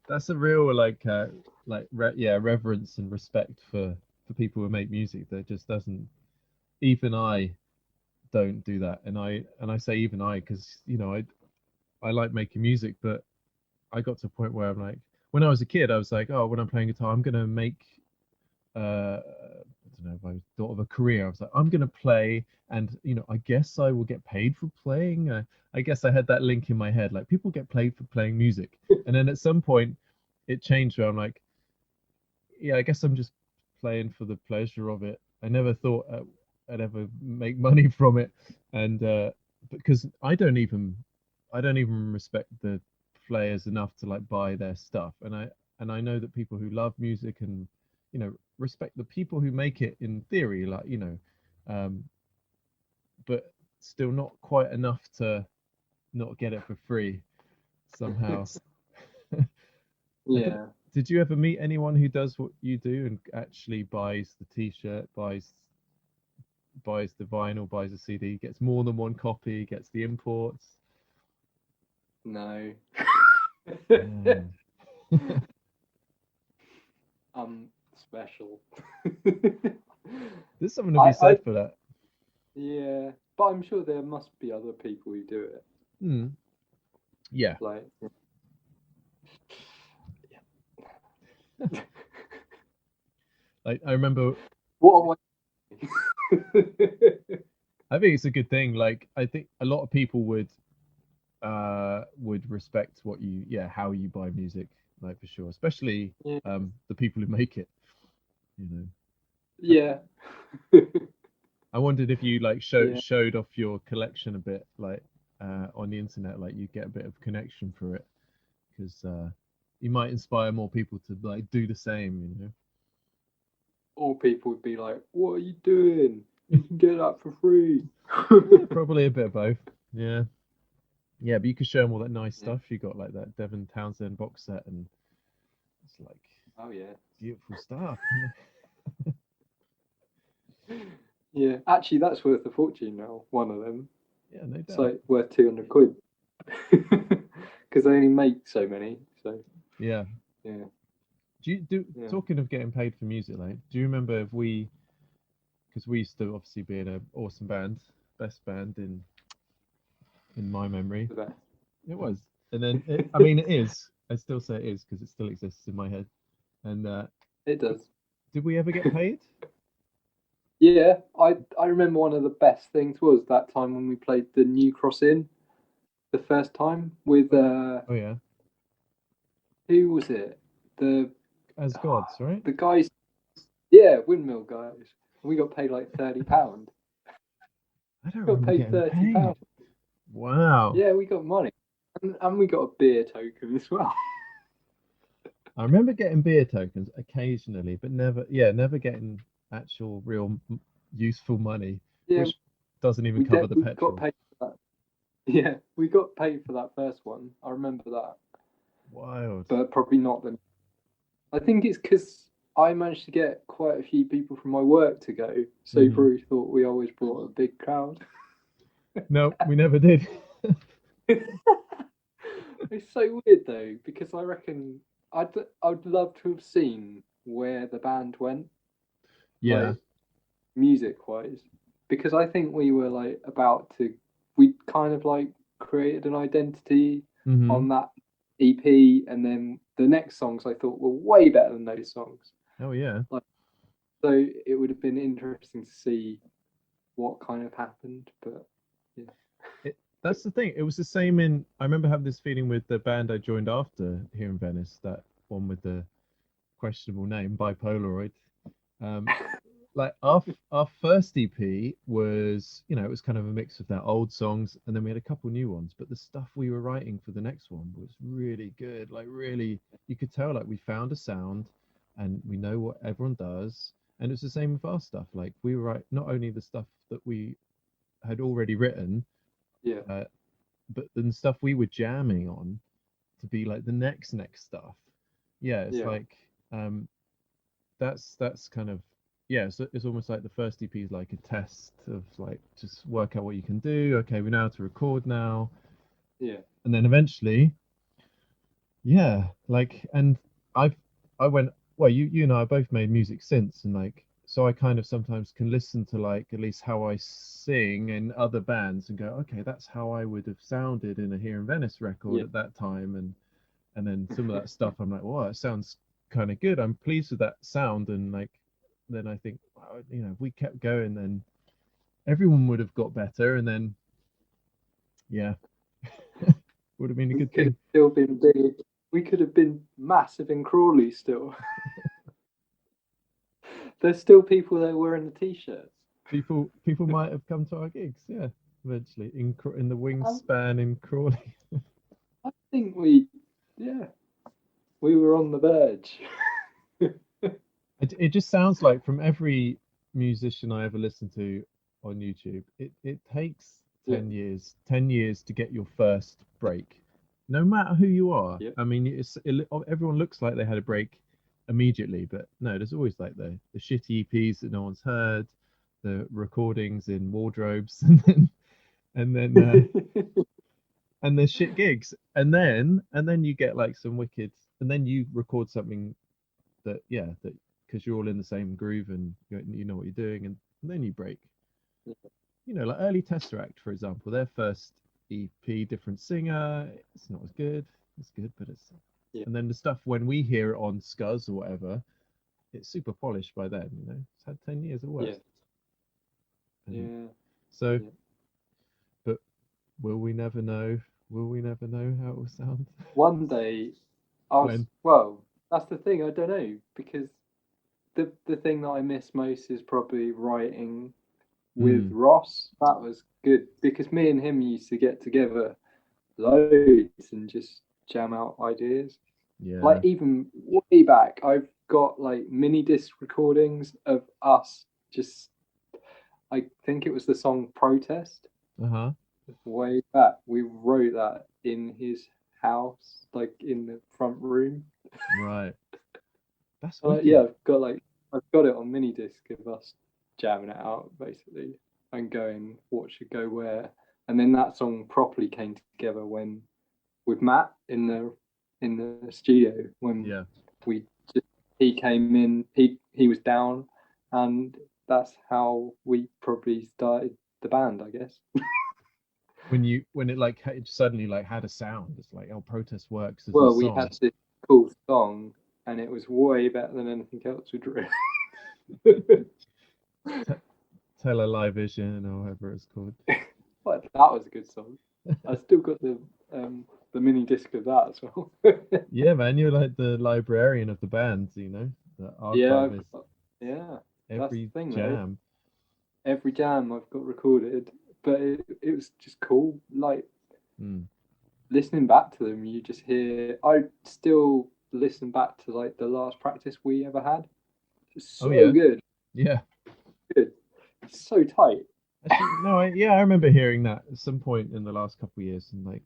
That's a real yeah, reverence and respect for people who make music. That just doesn't, even I don't do that. And I say even I because I like making music, but I got to a point where I'm like, when I was a kid, I was like, oh, when I'm playing guitar, I'm gonna make I don't know if I thought of a career. I was like, I'm gonna play, and I guess I will get paid for playing. I guess I had that link in my head, like people get paid for playing music, and then at some point, it changed where I'm like, yeah, I guess I'm just playing for the pleasure of it. I never thought I'd ever make money from it, and because I don't even respect the players enough to like buy their stuff, and I know that people who love music and respect the people who make it in theory, like um, but still not quite enough to not get it for free somehow. I don't, Yeah, Did you ever meet anyone who does what you do and actually buys the T-shirt, buys the vinyl, buys the CD, gets more than one copy, gets the imports? No. Yeah. I'm special. There's something to be I said for that. yeah, but I'm sure there must be other people who do it. Hmm. Yeah. Like, Like I remember, what am I? I think it's a good thing. Like I think a lot of people would respect what you, yeah, how you buy music, like for sure, especially Yeah. the people who make it, you know. I, Yeah. I wondered if you like Yeah. showed off your collection a bit, like on the internet, like you get a bit of connection for it, because you might inspire more people to like do the same, you know. All people would be like, "What are you doing? You can get that for free." Yeah, probably a bit of both. Yeah, yeah, but you could show them all that nice Yeah. stuff you got, like that Devon Townsend box set, and it's like Oh yeah. beautiful stuff. Yeah. Actually, that's worth a fortune now. One of them. Yeah, no It's doubt. like worth 200 quid because they only make so many. So Yeah. yeah. Do you do Yeah. talking of getting paid for music, like, do you remember if we, because we used to obviously be in an awesome band, best band in my memory. The best. It was. And then I mean it is. I still say it is because it still exists in my head. And It does. did we ever get paid? Yeah, I remember one of the best things was that time when we played the New Cross Inn the first time with Oh yeah. who was it? The As gods, right? the guys, yeah, Windmill guys. We got paid like £30. I don't Got remember paid getting £30. paid. Wow. Yeah, we got money, and we got a beer token as well. I remember getting beer tokens occasionally, but never, yeah, never getting actual real useful money, Yeah, which doesn't even cover the we got petrol. paid for that. Yeah, we got paid for that first one. I remember that, Wild. but probably not the. I think it's because I managed to get quite a few people from my work to go, so he Hmm. probably thought we always brought a big crowd. No, we never did. It's so weird though, because I reckon I'd love to have seen where the band went, Yeah. like music wise, because I think we were like we kind of like created an identity Hmm. on that EP, and then the next songs I thought were way better than those songs. Oh yeah. Like, so it would have been interesting to see what kind of happened, but yeah, That's the thing. It was the same in. I remember having this feeling with the band I joined after here in Venice. That one with the questionable name, Bipolaroid. Um, like our first EP was, you know, it was kind of a mix of that old songs, and then we had a couple new ones. But the stuff we were writing for the next one was really good. Like really, you could tell like we found a sound, and we know what everyone does. And it's the same with our stuff. Like we write not only the stuff that we had already written, yeah, uh, but then stuff we were jamming on to be like the next stuff. Yeah, it's yeah, like that's kind of, yeah, so it's almost like the first EP is like a test of like just work out what you can do. Okay, we know how to record now, yeah, and then eventually, yeah, like, and I've I went, well, you and I both made music since, and like so I kind of sometimes can listen to like at least how I sing in other bands and go, okay, that's how I would have sounded in a Here in Venice record yeah. at that time, and then some of that stuff I'm like, well, it sounds kind of good. I'm pleased with that sound, and like then I think, wow, you know, if we kept going, then everyone would have got better, and then yeah, would have been a We good could have thing. still been big. We could have been massive in Crawley still. There's still people there wearing the t-shirts. People might have come to our gigs, yeah, eventually in the Um, wingspan in Crawley. I think yeah, we were on the verge. It just sounds like from every musician I ever listen to on YouTube, it takes Yeah, 10 years to get your first break. no matter who you are. Yeah. I mean, everyone looks like they had a break immediately, but no, there's always like the shitty EPs that no one's heard, the recordings in wardrobes, and then and there's shit gigs, and then you get like some wicked, and then you record something that yeah that because you're all in the same groove and you know what you're doing, and then you break. Like early Tesseract, for example, their first EP, different singer, it's not as good. It's good, but it's. Yeah. And then the stuff when we hear it on Scuzz or whatever, it's super polished by then. It's had 10 years of work. Yeah. And Yeah. so, Yeah. but will we never know? Will we never know how it will sound? One day, I was When? well. That's the thing. I don't know because the thing that I miss most is probably writing with Mm, Ross. That was good because me and him used to get together loads and just jam out ideas. Like yeah. even way back, I've got like mini disc recordings of us just. I think it was the song "Protest." Uh-huh. Way back, we wrote that in his house, like in the front room. Right. That's Yeah, wicked. I've got it on mini disc of us jamming it out basically and going what should go where. And then that song properly came together when with Matt in the studio when Yeah. we just he came in, he was down, and that's how we probably started the band, I guess. When it like it suddenly like had a sound, it's like, oh, Protest works as a Well, we had song. this cool song, and it was way better than anything else we'd written. T- Television or whatever it's called. But that was a good song. I still got the mini disc of that as well. Yeah, man, you're like the librarian of the band, the Yeah, archivist. yeah. That's the Every thing though. jam. Every jam I've got recorded, but it was just cool. Like Mm. listening back to them, you just hear. I still listen back to like the last practice we ever had. It's Oh so yeah, good, yeah. good, it's so tight. Actually, no, I remember hearing that at some point in the last couple of years, and like,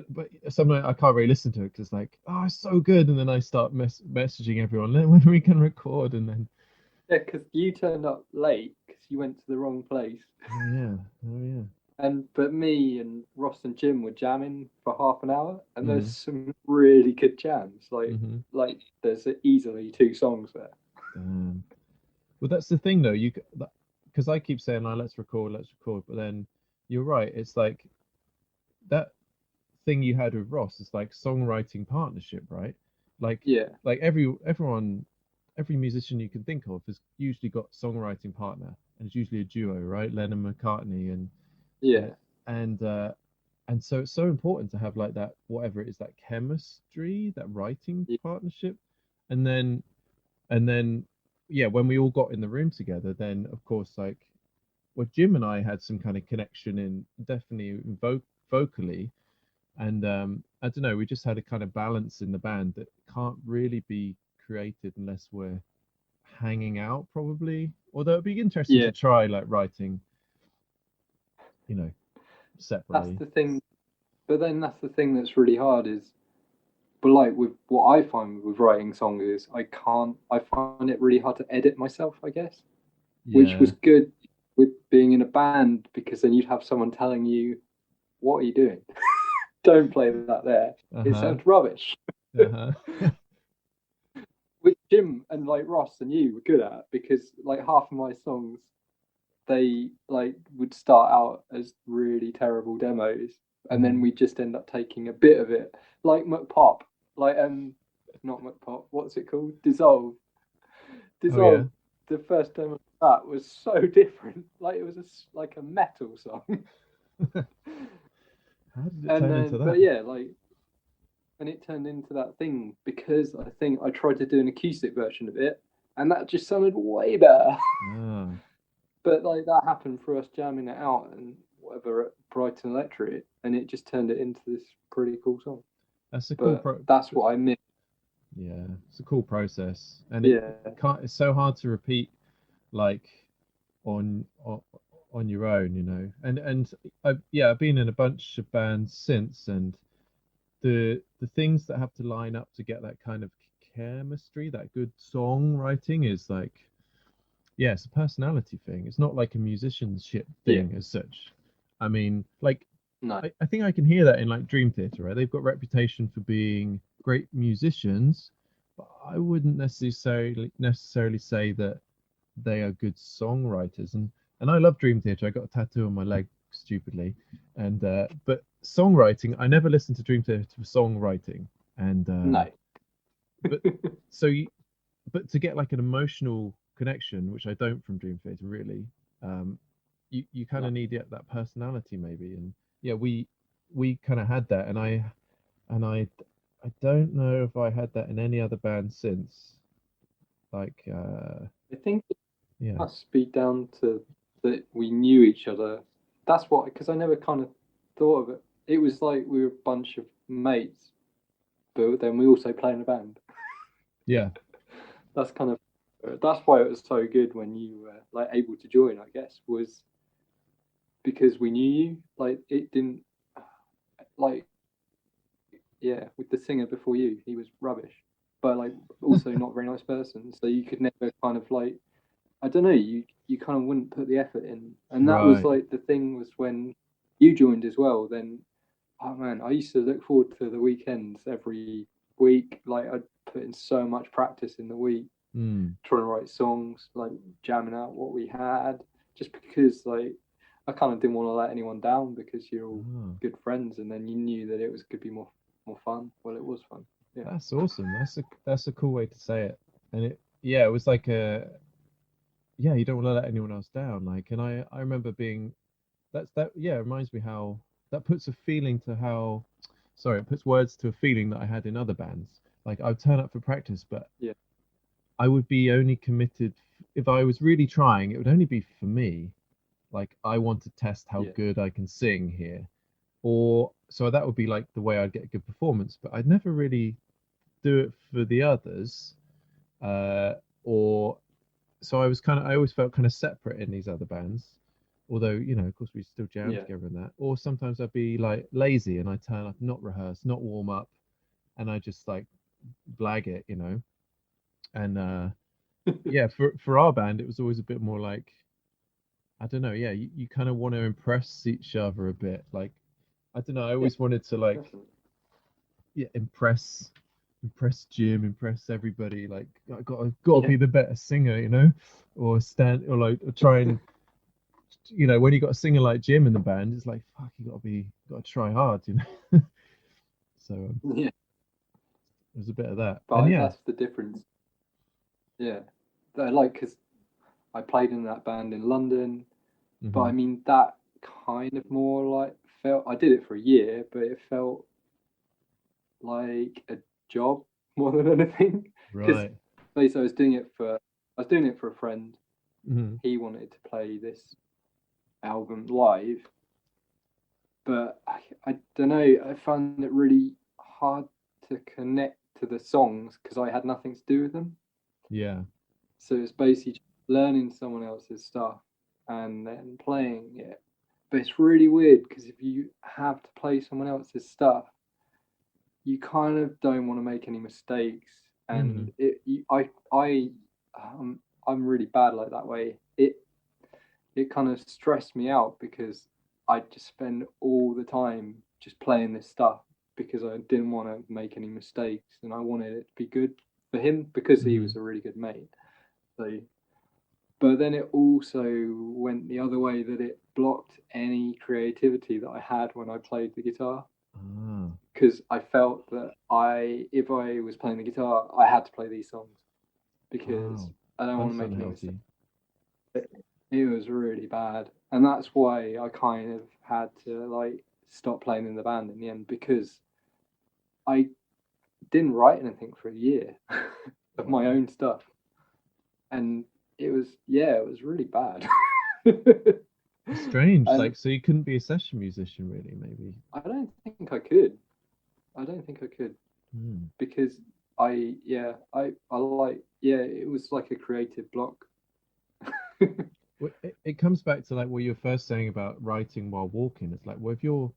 but sometimes I can't really listen to it because like, oh, it's so good, and then I start messaging everyone when we can record, and then Yeah, because you turned up late because you went to the wrong place. oh yeah, oh yeah. And but me and Ross and Jim were jamming for half an hour, and there's Mm, some really good jams. mm-hmm. Like there's easily two songs there. Damn. Well, that's the thing though. Because I keep saying, like, let's record, but then you're right. It's like that thing you had with Ross is like songwriting partnership, right? Like Yeah, like every musician you can think of has usually got songwriting partner, and it's usually a duo, right? Lennon McCartney uh, yeah, and uh and so it's so important to have like that whatever it is, that chemistry, that writing yeah, partnership, and then yeah, when we all got in the room together, then of course like well, Jim and I had some kind of connection in definitely vocally, and I don't know, we just had a kind of balance in the band that can't really be created unless we're hanging out, probably. Although it'd be interesting yeah. to try like writing, you know, That's separately. the thing. But then that's the thing that's really hard is, but like with what I find with writing songs is I can't. I find it really hard to edit myself. I guess, which Yeah. was good with being in a band because then you'd have someone telling you, "What are you doing? Don't play that there. It Uh-huh. sounds rubbish." Uh-huh. Which Jim and like Ross and you were good at because like half of my songs they like would start out as really terrible demos and then Hmm. we just end up taking a bit of it like McPop like not McPop what's it called Oh yeah. Dissolve the first demo of that was so different like it was like a metal song How did it and turn into then that? but yeah like and it turned into that thing because I think I tried to do an acoustic version of it, and that just sounded way better. Ah, But like that happened for us jamming it out and whatever at Brighton Electric, and it just turned it into this pretty cool song. that's a cool But that's what I miss. yeah, it's a cool process, and it Yeah, can't. It's so hard to repeat like on on, on your own, And I've been in a bunch of bands since, and the things that have to line up to get that kind of chemistry, that good songwriting is like, yeah, it's a personality thing. It's not like a musicianship Yeah. thing as such. I mean, like, No. I think I can hear that in like Dream Theater, right? They've got reputation for being great musicians, but I wouldn't necessarily say that they are good songwriters. And I love Dream Theater. I got a tattoo on my leg stupidly, and but songwriting, I never listened to Dream Theater for songwriting, and No. but so you, but to get like an emotional connection, which I don't from Dream Theater really, you kind No. of need that personality maybe, and yeah, we kind of had that, and I don't know if I had that in any other band since, like I think it yeah, must be down to that we knew each other. That's what, because I never kind of thought of it. It was like we were a bunch of mates, but then we also play in a band. yeah, That's kind of that's why it was so good when you were like able to join. I guess was because we knew you. Like it didn't like yeah, with the singer before you, he was rubbish, but like also not a very nice person. So you could never kind of like I don't know, you kind of wouldn't put the effort in, and that was right, like the thing was when you joined as well. Then oh man, I used to look forward to the weekends every week. Like I'd put in so much practice in the week, mm. trying to write songs, like jamming out what we had, just because like I kind of didn't want to let anyone down because you're all Ah, good friends, and then you knew that it was could be more fun. Well, it was fun. Yeah, that's awesome. That's a cool way to say it, and it yeah, it was like a yeah, you don't want to let anyone else down, like, and I remember being that yeah, it reminds me how that puts a feeling to how sorry, it puts words to a feeling that I had in other bands. Like I'd turn up for practice, but yeah, I would be only committed if I was really trying, it would only be for me. Like I want to test how yeah, good I can sing here. Or so that would be like the way I'd get a good performance, but I'd never really do it for the others. Uh, or so I always felt kind of separate in these other bands. Although, of course we still jam yeah. together in that. Or sometimes I'd be like lazy and I turn up, not rehearse, not warm up, and I just like blag it. And yeah, for our band, it was always a bit more like I don't know, yeah, you kind of want to impress each other a bit. Like I don't know, I Yeah, always wanted to like definitely. yeah, impress Jim, impress everybody. Like I got to Yeah, be the better singer, or stand or like or try and when you got a singer like Jim in the band, it's like fuck, got to try hard. So yeah. there's a bit of that, and But yeah, that's the difference. Yeah, like because I played in that band in London, but hmm I mean that kind of more like felt. I did it for a year, but it felt like a job more than anything. Because right, basically, I was doing it for a friend. hmm He wanted to play this album live, but I don't know. I found it really hard to connect to the songs because I had nothing to do with them. yeah, So it's basically just learning someone else's stuff and then playing it. But it's really weird because if you have to play someone else's stuff, you kind of don't want to make any mistakes. hmm And um, I'm really bad like that way. It kind of stressed me out because I just spend all the time just playing this stuff because I didn't want to make any mistakes and I wanted it to be good for him because he hmm was a really good mate. So but then it also went the other way that it blocked any creativity that I had when I played the guitar ah, because I felt that if I was playing the guitar, I had to play these songs because wow, I don't want to that's make any mistakes. unhealthy. It was really bad, and that's why I kind of had to like stop playing in the band in the end because I didn't write anything for a year of my Wow, own stuff, and it was really bad. that's strange. And Like, so you couldn't be a session musician, really? Maybe. I don't think I could. I don't think I could Hmm. because I like it was like a creative block. Well, it comes back to like what you were first saying about writing while walking. It's like, well, if you're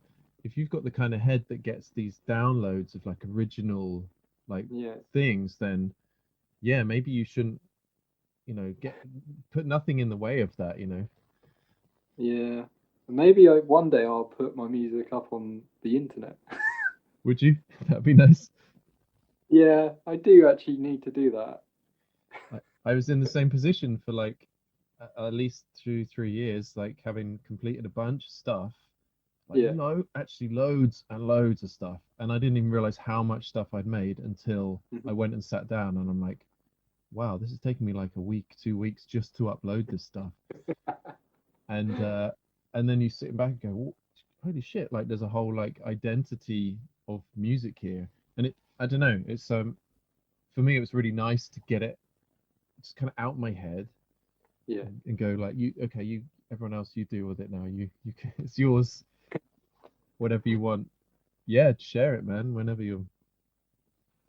if you've got the kind of head that gets these downloads of like original like Yeah, things, then yeah, maybe you shouldn't, get put nothing in the way of that. yeah. Maybe one day I'll put my music up on the internet. Would you? That'd be nice. Yeah, I do actually need to do that. I was in the same position for like at least 2 3 years, like having completed a bunch of stuff, like Yeah. actually loads and loads of stuff, and I didn't even realize how much stuff I'd made until I Mhm. went and sat down, and I'm like, wow, this is taking me like a week, 2 weeks just to upload this stuff. And then you sit back and go, holy shit, like there's a whole like identity of music here. And I don't know, it's for me it was really nice to get it just kind of out my head, Yeah. and go like, you okay, you everyone else, you deal with it now, you can, it's yours, whatever you want. Yeah, share it, man, whenever you're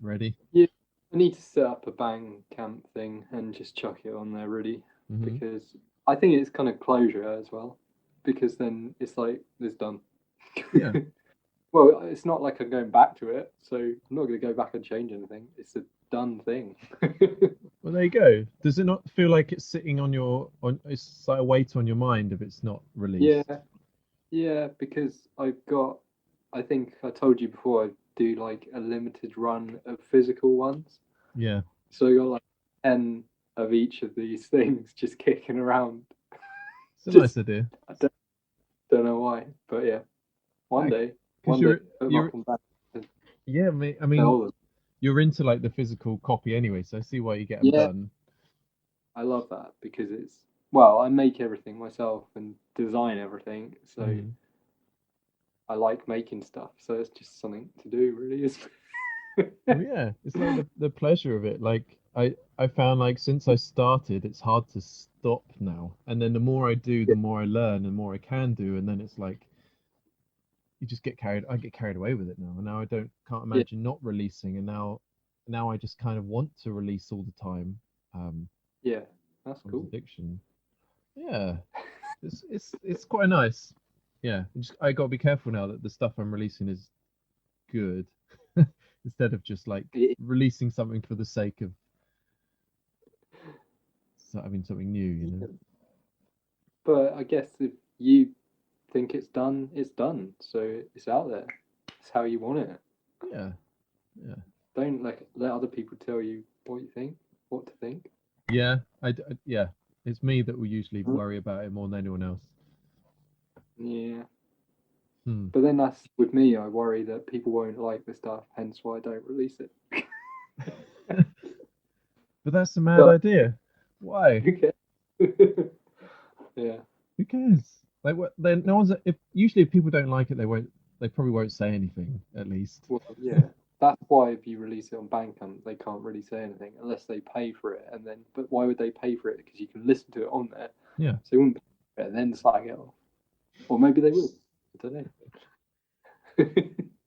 ready. Yeah. I need to set up a bang camp thing and just chuck it on there really Hmm. because I think it's kind of closure as well because then it's like it's done. Yeah. Well, it's not like I'm going back to it, so I'm not going to go back and change anything. It's a done thing. Well, there you go. Does it not feel like it's sitting on it's like a weight on your mind if it's not Yeah, released? yeah, because I think I told you before, I do like a limited run of physical ones. Yeah, So I got like 10 of each of these things just kicking around. it's a nice Just, idea. I don't know why, but yeah, one Yeah, day, because one day, put them up you're on back and yeah, I mean, sell them. you're into like the physical copy anyway, so I see why you get them Yeah, done. I love that because well, I make everything myself and design everything. So Hmm. I like making stuff. So it's just something to do, really. Is Well, yeah, it's like the pleasure of it. Like I found like since I started, it's hard to stop now. And then the more I do, the more I learn, and more I can do. And then it's like you just I get carried away with it now. And now I don't can't yeah, imagine not releasing. And now I just kind of want to release all the time. Um, yeah, that's cool. Contradiction. Yeah, it's quite nice. Yeah, I got to be careful now that the stuff I'm releasing is good, instead of just like It- releasing something for the sake of having something new. But I guess if you think it's done, it's done. So it's out there. It's how you want it. Yeah, yeah, Don't let other people tell you what you think, what to think. yeah. Yeah. It's me that will usually worry about it more than anyone else. Yeah. Hmm. But then that's with me, I worry that people won't like the stuff, hence why I don't release it. But that's a mad But idea. Why? okay. Yeah. Who cares? Like what? Then no one's. If usually if people don't like it, they won't. They probably won't say anything. At least. Well, yeah. That's why if you release it on Bandcamp, they can't really say anything unless they pay for it. And then, but why would they pay for it? Because you can listen to it on there. Yeah. So they wouldn't pay for it and then slag it off. Or maybe they will. I don't know.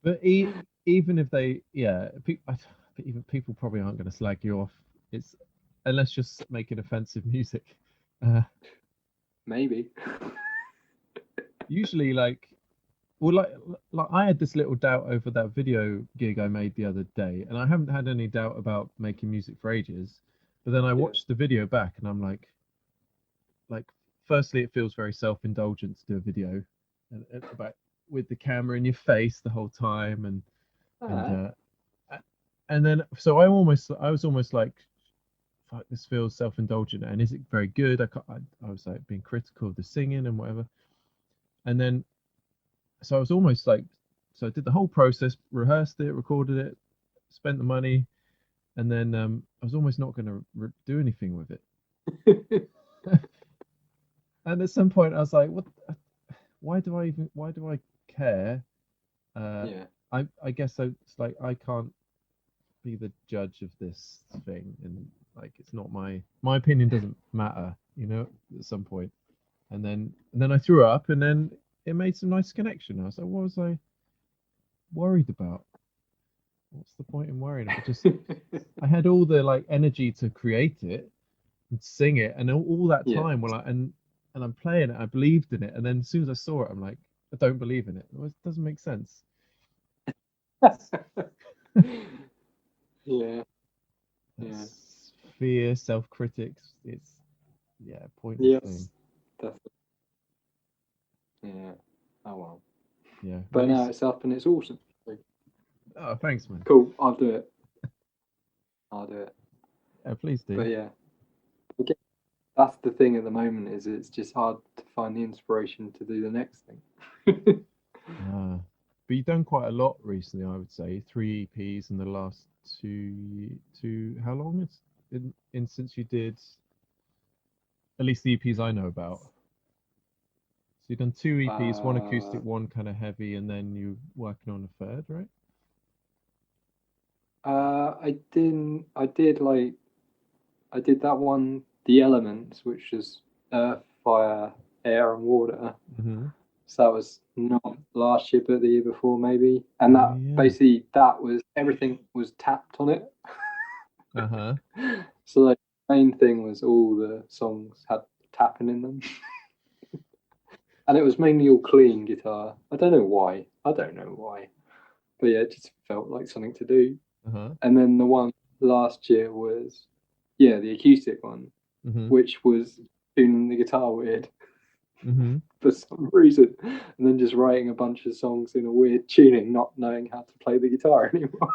But even if they, yeah, even people probably aren't going to slag you off. It's unless you're making offensive music. Uh, Maybe. Usually, well, like I had this little doubt over that video gig I made the other day, and I haven't had any doubt about making music for ages. But then I Yeah. watched the video back, and I'm like, firstly, it feels very self-indulgent to do a video, about with the camera in your face the whole time, and Ah, and then I was almost like, fuck, this feels self-indulgent, and is it very good? I was like being critical of the singing and whatever, and then so I was almost like, so I did the whole process, rehearsed it, recorded it, spent the money, and then I was almost not going to do anything with it. And at some point, I was like, what? Why do I care? Uh, yeah. I guess it's like I can't be the judge of this thing, and like it's not my opinion doesn't matter, at some point. And then I threw up, and then it made some nice connection. I was like, what was I worried about? What's the point in worrying about? Just I had all the like energy to create it and sing it, and all that Yeah. time, and I'm playing it, I believed in it, and then as soon as I saw it, I'm like, I don't believe in it. It doesn't make sense. Yeah, yeah, That's fear, self-critics. It's yeah, pointless thing. yes, definitely. Yeah. Oh well. Yeah, at But now least. it's up and it's awesome. So, Oh, thanks, man. cool. I'll do it. I'll do it. Yeah, please do. But yeah, okay. That's the thing at the moment is it's just hard to find the inspiration to do the next thing. Uh, but you've done quite a lot recently, I would say. 3 EPs in the last two. How long? It's in since you did at least the EPs I know about. So you've done 2 EPs, one uh, acoustic, one kind of heavy, and then you working on a third, right? I didn't. I did that one, The Elements, which is earth, fire, air, and water. Mm-hmm. So that was not last year, but the year before, maybe. And Oh that yeah. basically that was everything was tapped on it. Uh-huh. So like, the main thing was all the songs had tapping in them, and it was mainly all clean guitar. I don't know why. I don't know why, but yeah, it just felt like something to do. Uh-huh. And then the one last year was, yeah, the acoustic one, Mm-hmm. which was tuning the guitar weird Mm-hmm. for some reason, and then just writing a bunch of songs in a weird tuning, not knowing how to play the guitar anymore.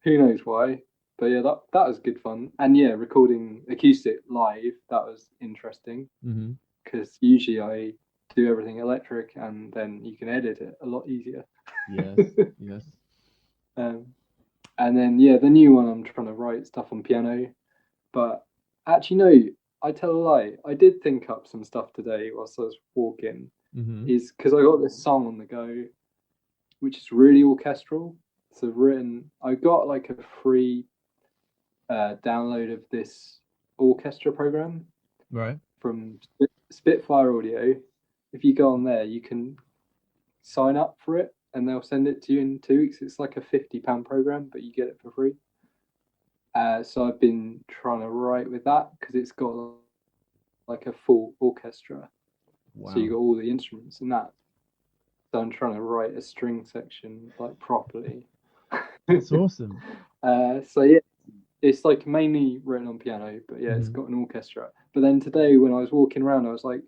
Who knows why? But yeah, that was good fun. And yeah, recording acoustic live, that was interesting Mm-hmm. because usually I do everything electric and then you can edit it a lot easier. Yes. Yes. um, and then yeah, the new one I'm trying to write stuff on piano, but actually no, I tell a lie. I did think up some stuff today whilst I was walking. Mm-hmm. Is because I got this song on the go, which is really orchestral. So written, I got like a free download of this orchestra program Right. from Spitfire Audio. If you go on there, you can sign up for it, and they'll send it to you in 2 weeks. It's like a £50 program, but you get it for free. So I've been trying to write with that because it's got like a full orchestra, so you Wow. got all the instruments and that. So I'm trying to write a string section like properly. That's awesome. So yeah, it's like mainly written on piano, but yeah, it's Mm-hmm. got an orchestra. But then today when I was walking around, I was like,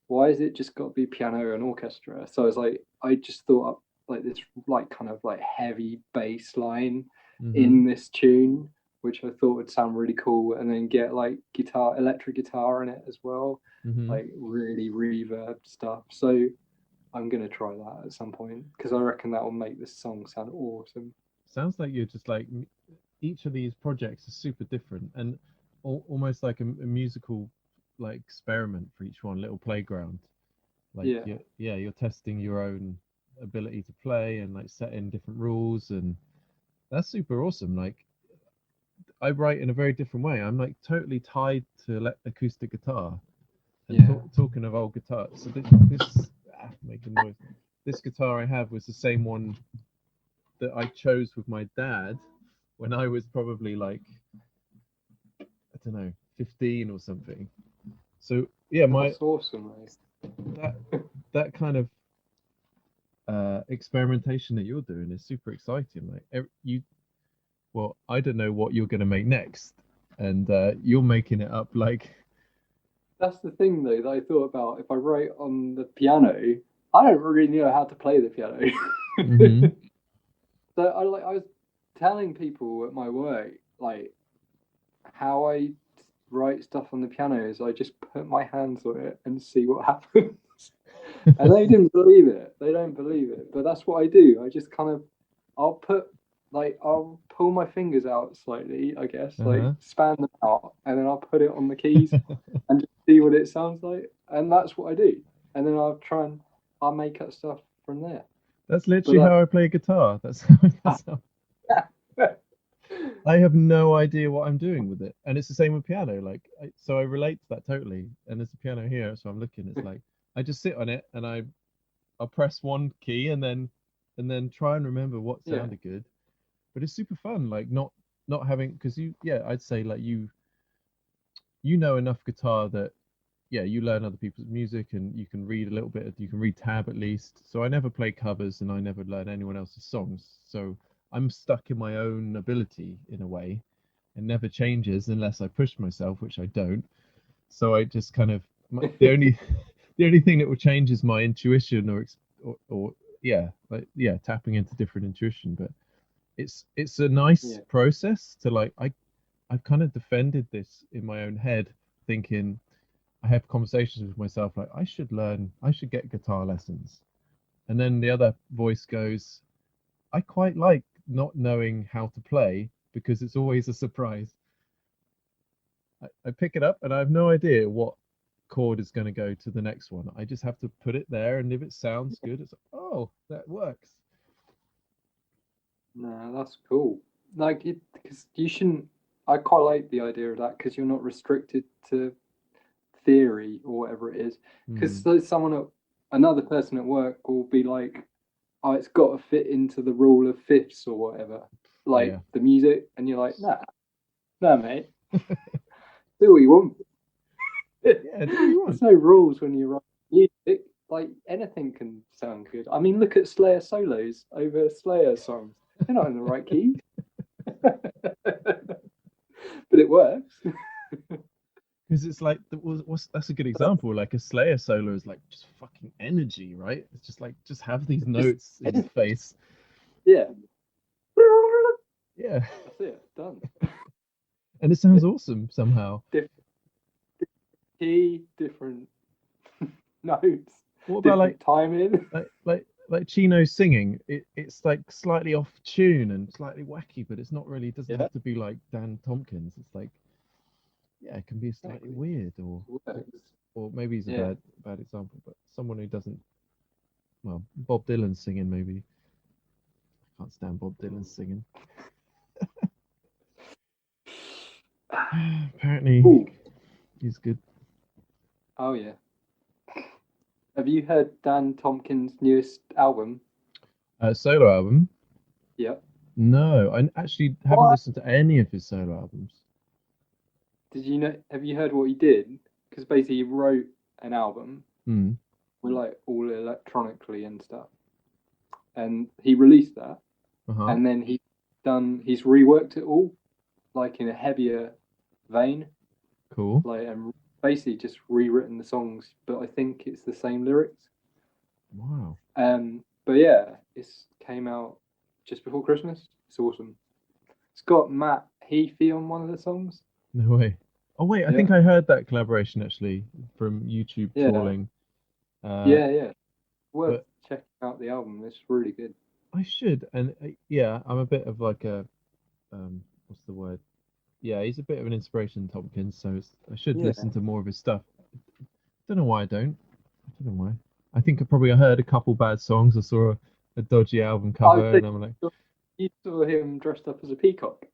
why is it just got to be piano and orchestra? So I was like, I just thought up like this like kind of like heavy bass line Mm-hmm. in this tune, which I thought would sound really cool, and then get like guitar, electric guitar in it as well, Mm-hmm. like really reverb stuff. So I'm gonna try that at some point because I reckon that will make this song sound awesome. Sounds like you're just like each of these projects is super different and almost like a musical like experiment for each one, little playground. Like Yeah, yeah, you're testing your own ability to play and like setting different rules, and that's super awesome. Like I write in a very different way. I'm like totally tied to acoustic guitar. And yeah, talking of old guitars, so this making noise. This guitar I have was the same one that I chose with my dad when I was probably like, I don't know, 15 or something. So yeah, my that's awesome, mate. that that kind of experimentation that you're doing is super exciting. Like you, well, I don't know what you're gonna make next, and you're making it up like. That's the thing though that I thought about. If I write on the piano, I don't really know how to play the piano. Mm-hmm. So I was telling people at my work like how I write stuff on the piano is I just put my hands on it and see what happens. And they didn't believe it. They don't believe it. But that's what I do. I just kind of I'll put like I'll pull my fingers out slightly, I guess, like Uh-huh. span them out, and then I'll put it on the keys and just see what it sounds like. And that's what I do. And then I'll make up stuff from there. That's But literally how I play guitar. That's how that I have no idea what I'm doing with it. And it's the same with piano. Like, so I relate to that totally. And there's a piano here, so I'm looking. It's like I just sit on it and I'll press one key and then try and remember what yeah, sounded good. But it's super fun. Like not having because you yeah I'd say like you know enough guitar that yeah, you learn other people's music and you can read a little bit. You can read tab at least. So I never play covers and I never learn anyone else's songs. So I'm stuck in my own ability in a way. It never changes unless I push myself, which I don't. So I just kind of the only the only thing that will change is my intuition or yeah, like yeah, tapping into different intuition. But it's a nice Yeah. process to like I've kind of defended this in my own head, thinking I have conversations with myself like I should get guitar lessons. And then the other voice goes, I quite like not knowing how to play because it's always a surprise. I pick it up and I have no idea what chord is going to go to the next one. I just have to put it there, and if it sounds good, it's oh, that works. No, that's cool. Like it, because you shouldn't. I quite like the idea of that because you're not restricted to theory or whatever it is. Because Hmm. another person at work will be like, "Oh, it's got to fit into the rule of fifths or whatever," like Yeah. the music, and you're like, "Nah, nah, mate, do what you want." Yeah, do what you There's want. no rules when you write music. Like anything can sound good. I mean, look at Slayer solos over Slayer songs. They're not in the right key, but it works. Because it's like what's that's a good example. Like a Slayer solo is like just fucking energy, right? It's just like just have these Just notes in your face. yeah, Yeah. that's it. Done. And it sounds awesome somehow. Different key, different notes, What about different timing. like Chino singing? It's like slightly off tune and slightly wacky, but it's not really. It doesn't Yeah, have to be like Dan Tompkins. It's like yeah, it can be slightly exactly. weird or Works. or maybe he's a Yeah. bad example, but someone who doesn't. Well, Bob Dylan singing maybe. I can't stand Bob Dylan singing. Apparently Ooh. he's good. Oh yeah. Have you heard Dan Tompkins' newest album? Solo album? Yeah. No, I actually haven't What? listened to any of his solo albums. Did you know? Have you heard what he did? Because basically, he wrote an album Hmm. with like all electronically and stuff, and he released that, Uh-huh. and then he's reworked it all like in a heavier vein, Cool. like and basically just rewritten the songs, but I think it's the same lyrics. Wow. But yeah, it's came out just before Christmas. It's awesome. It's got Matt Heafy on one of the songs. No way. Oh wait, I Yeah, think I heard that collaboration actually from YouTube yeah, trawling. Uh, yeah. Worth but checking out the album. It's really good. I should, and yeah, I'm a bit of like a what's the word? Yeah, he's a bit of an inspiration, Tompkins. So I should Yeah. listen to more of his stuff. Don't know why I don't. I don't know why. I think I heard a couple bad songs. I saw a dodgy album I cover, think and I'm like, you saw him dressed up as a peacock.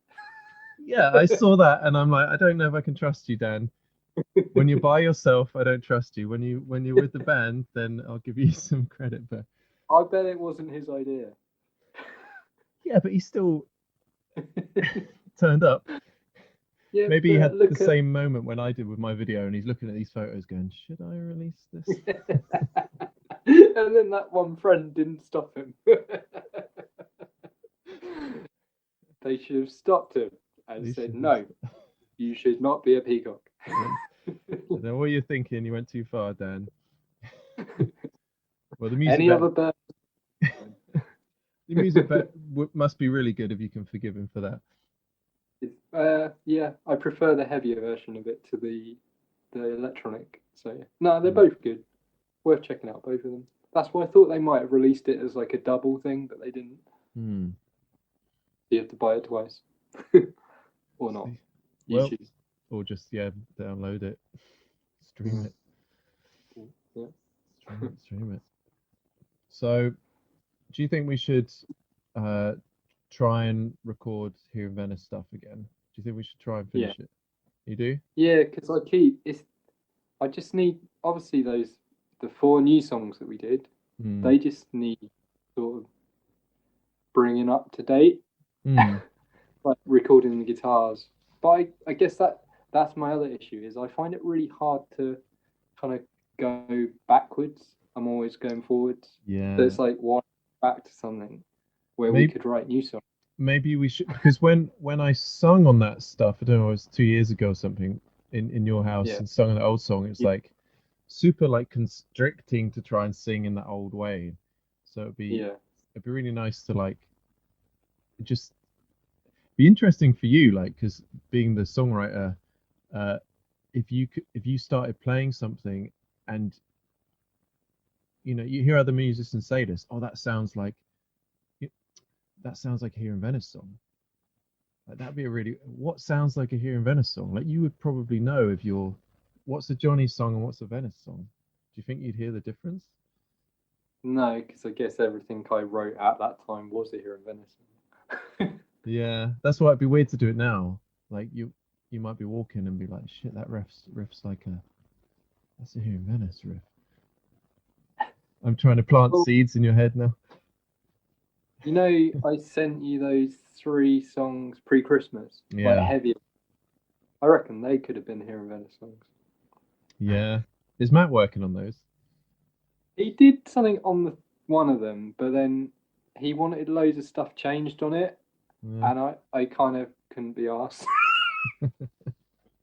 yeah, I saw that, and I'm like, I don't know if I can trust you, Dan. When you're by yourself, I don't trust you. When you're with the band, then I'll give you some credit. But I bet it wasn't his idea. yeah, but he still turned up. Yeah, Maybe he but had the look at same moment when I did with my video, and he's looking at these photos, going, "Should I release this?" and then that one friend didn't stop him. They should have stopped him and They said, should have. "No, you should not be a peacock." It went. I don't know what you're thinking. You went too far, Dan. Well, the music Any bet other bird? the music bet must be really good if you can forgive him for that. Yeah, I prefer the heavier version of it to the electronic. So yeah. No, they're Mm. both good. Worth checking out both of them. That's why I thought they might have released it as like a double thing, but they didn't. Hmm. You have to buy it twice, or not. See. You Well, choose. or just yeah, download it, stream it, Yeah. stream it. So, do you think we should uh try and record Here in Venice stuff again? Do you think we should try and Yeah. finish it? You do? Yeah, because I just need obviously the four new songs that we did. Hmm. They just need sort of bringing up to date, Hmm. like recording the guitars. But I guess that's my other issue is I find it really hard to kind of go backwards. I'm always going forwards. So Yeah. it's like why back to something where we Maybe could write new songs. maybe we should, because when I sung on that stuff, I don't know, it was 2 years ago or something, in your house Yeah, and sung an old song. It's yeah, like super like constricting to try and sing in that old way. So yeah. it'd be really nice to like just be interesting for you, like, because being the songwriter, uh, if you started playing something and you hear other musicians say this, oh, that sounds like a Here in Venice song. Like that'd be a really what sounds like a Here in Venice song. Like you would probably know if you're what's a Johnny song and what's a Venice song. Do you think you'd hear the difference? No, because I guess everything I wrote at that time was a Here in Venice. Yeah, that's why it'd be weird to do it now. Like you might be walking and be like, shit, that riff's like a that's a Here in Venice riff. I'm trying to plant Well, seeds in your head now. you know, I sent you those three songs pre-Christmas, like Yeah, heavy. I reckon they could have been Here in Venice songs. yeah. Is Matt working on those? He did something on the one of them, but then he wanted loads of stuff changed on it, Yeah. and I kind of couldn't be asked.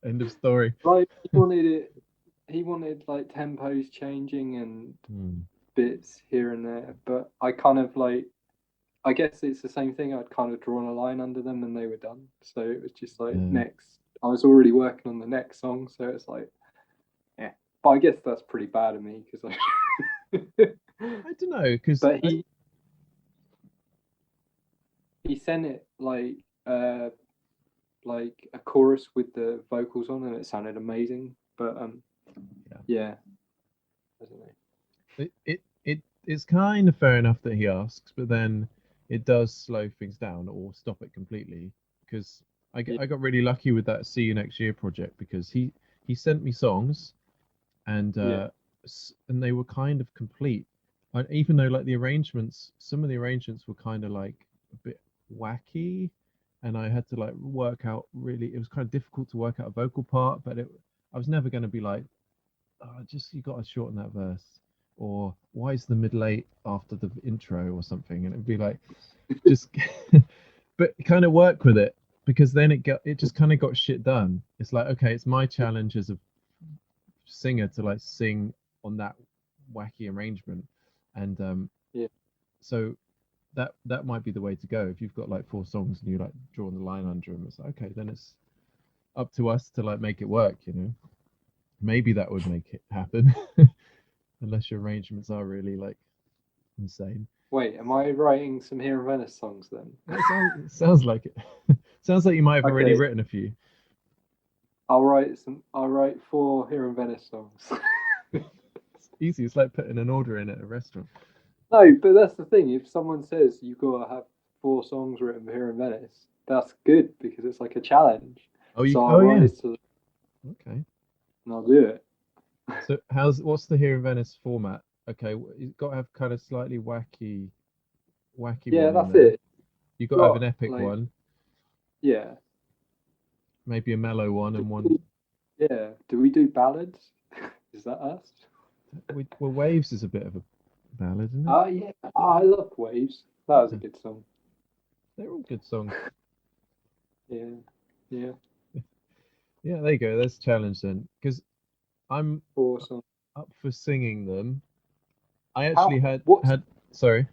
End of story. Like he wanted like tempos changing and Hmm. bits here and there, but I kind of like I guess it's the same thing. I'd kind of drawn a line under them and they were done. So it was just like Yeah. next. I was already working on the next song, so it's like yeah. But I guess that's pretty bad of me because I. I don't know, because But he sent it like a chorus with the vocals on, and it sounded amazing. But yeah, yeah, I don't know. it's kind of fair enough that he asks, but then it does slow things down or stop it completely. Because Yeah, I got really lucky with that See You Next Year project because he sent me songs and yeah, and they were kind of complete. Even though like some of the arrangements were kind of like a bit wacky, and I had to like work out really. It was kind of difficult to work out a vocal part, but I was never going to be like, oh, just you got to shorten that verse, or why is the middle eight after the intro or something, and it'd be like just, but kind of work with it because then it just kind of got shit done. It's like okay, it's my challenge as a singer to like sing on that wacky arrangement, and yeah. so that might be the way to go if you've got like four songs and you like drawing the line under them. It's like okay, then it's up to us to like make it work. Maybe that would make it happen. Unless your arrangements are really like insane. Wait, am I writing some Here in Venice songs then? It sounds like it. Sounds like you might have already Okay, written a few. I'll write some. I'll write four Here in Venice songs. It's easy. It's like putting an order in at a restaurant. No, but that's the thing. If someone says you've got to have four songs written for Here in Venice, that's good because it's like a challenge. Oh, So you. I'll Oh, yeah. rise to Okay. and I'll do it. So what's the Here in Venice format? Okay, you've got to have kind of slightly wacky Yeah, one in that's there. it. You've got to have Got an epic like one, yeah, maybe a mellow one, and one. yeah. Do we do ballads? Is that us? Well, Waves is a bit of a ballad, isn't it? Oh yeah. Oh, I love Waves. That was a Yeah, good song. they're all good songs. Yeah, yeah. Yeah, there you go. That's a challenge then, because I'm Awesome. up for singing them. I actually How? had sorry.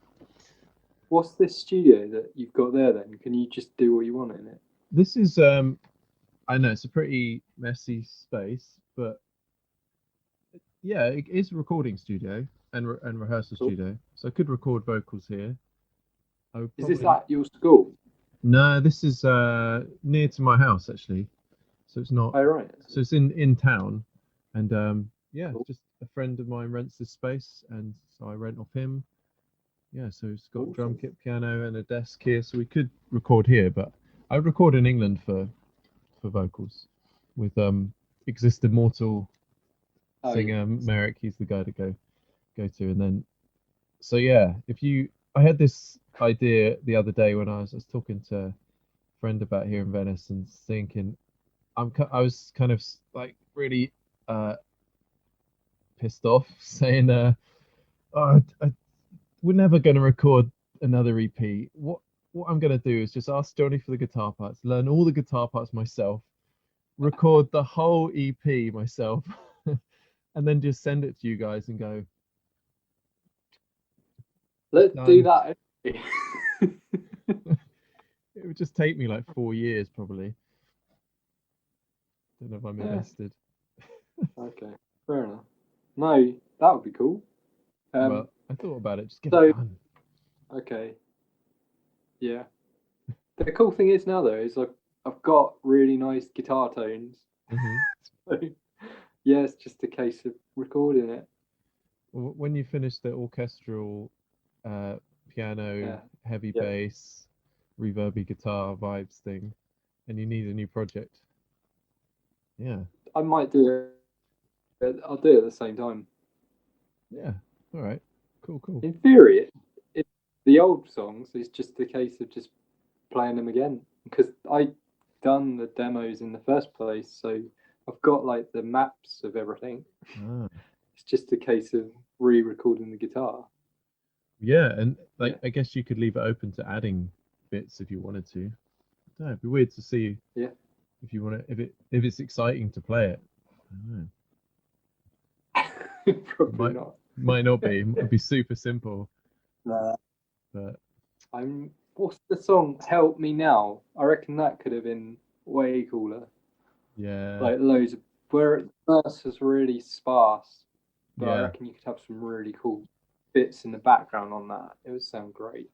What's this studio that you've got there? Then can you just do what you want in it? This is I know it's a pretty messy space, but yeah, it is a recording studio and rehearsal Cool. studio. So I could record vocals here. I would Is this probably at your school? no, this is near to my house actually. So it's not Oh right. so it's in town and yeah, Cool. just a friend of mine rents this space and so I rent off him. Yeah, so it's got drum Awesome. kit, piano, and a desk here, so we could record here. But I would record in England for vocals with existing mortal Oh yeah. singer Merrick. He's the guy to go to, and then so yeah. If you, I had this idea the other day when I was talking to a friend about here in Venice and thinking I was kind of like really uh pissed off, saying, we're never going to record another EP. What I'm going to do is just ask Jonny for the guitar parts, learn all the guitar parts myself, record the whole EP myself, and then just send it to you guys and go, let's done. do that. It would just take me like 4 years probably. Don't know if I'm invested. Okay, fair enough. No, that would be cool. Well, I thought about it. Just get it done. Okay. Yeah. The cool thing is now though is I've got really nice guitar tones. Mm-hmm. So, yeah, it's just a case of recording it. Well, when you finish the orchestral, piano, heavy bass, reverby guitar vibes thing, and you need a new project, yeah, I might do it. But I'll do it at the same time. Yeah. All right. Cool. In theory, the old songs is just a case of just playing them again because I done the demos in the first place, so I've got like the maps of everything. It's just a case of re-recording the guitar. Yeah, and like I guess you could leave it open to adding bits if you wanted to. No, it'd be weird to see. Yeah. If you want to, if it's exciting to play it. I don't know. Probably not. Might not be. It might be super simple. But I'm. What's the song? Help Me Now. I reckon that could have been way cooler. Yeah. Like loads of where the verse was really sparse, but Yeah. I reckon you could have some really cool bits in the background on that. It would sound great.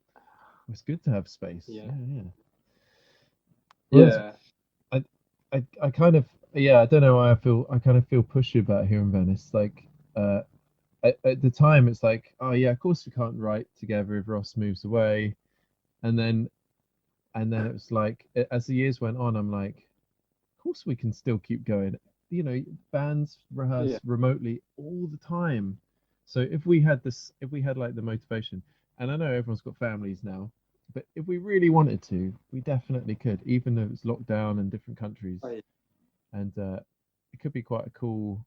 It's good to have space. Yeah. Well, I kind of I don't know why I kind of feel pushy about here in Venice. Like at the time it's like, oh yeah, of course we can't write together if Ross moves away, and then it was like as the years went on, I'm like, of course we can still keep going. You know, bands rehearse remotely all the time. So if we had like the motivation, and I know everyone's got families now, but if we really wanted to, we definitely could, even though it's locked down in different countries. And it could be quite a cool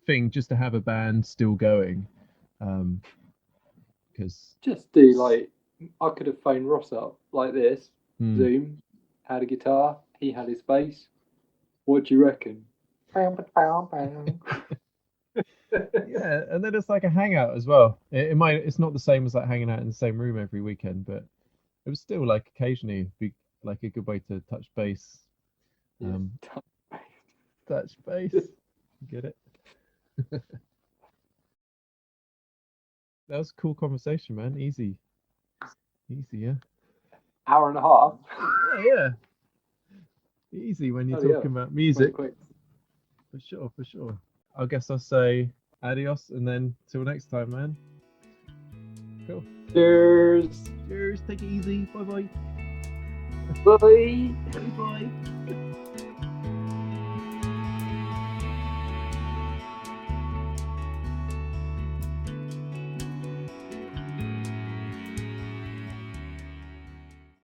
thing just to have a band still going. Because just do like I could have phoned Ross up like this, Zoom, had a guitar, he had his bass. What do you reckon? Yeah, and then it's like a hangout as well. It's not the same as like hanging out in the same room every weekend, but it was still like occasionally be like a good way to touch base. Touch base. Get it? That was a cool conversation, man. Easy, yeah. Hour and a half. Yeah. Easy when you're talking about music. Quick. For sure. I guess I'll say adios and then till next time, man. Cool. Cheers. Take it easy. Bye. Bye. Bye.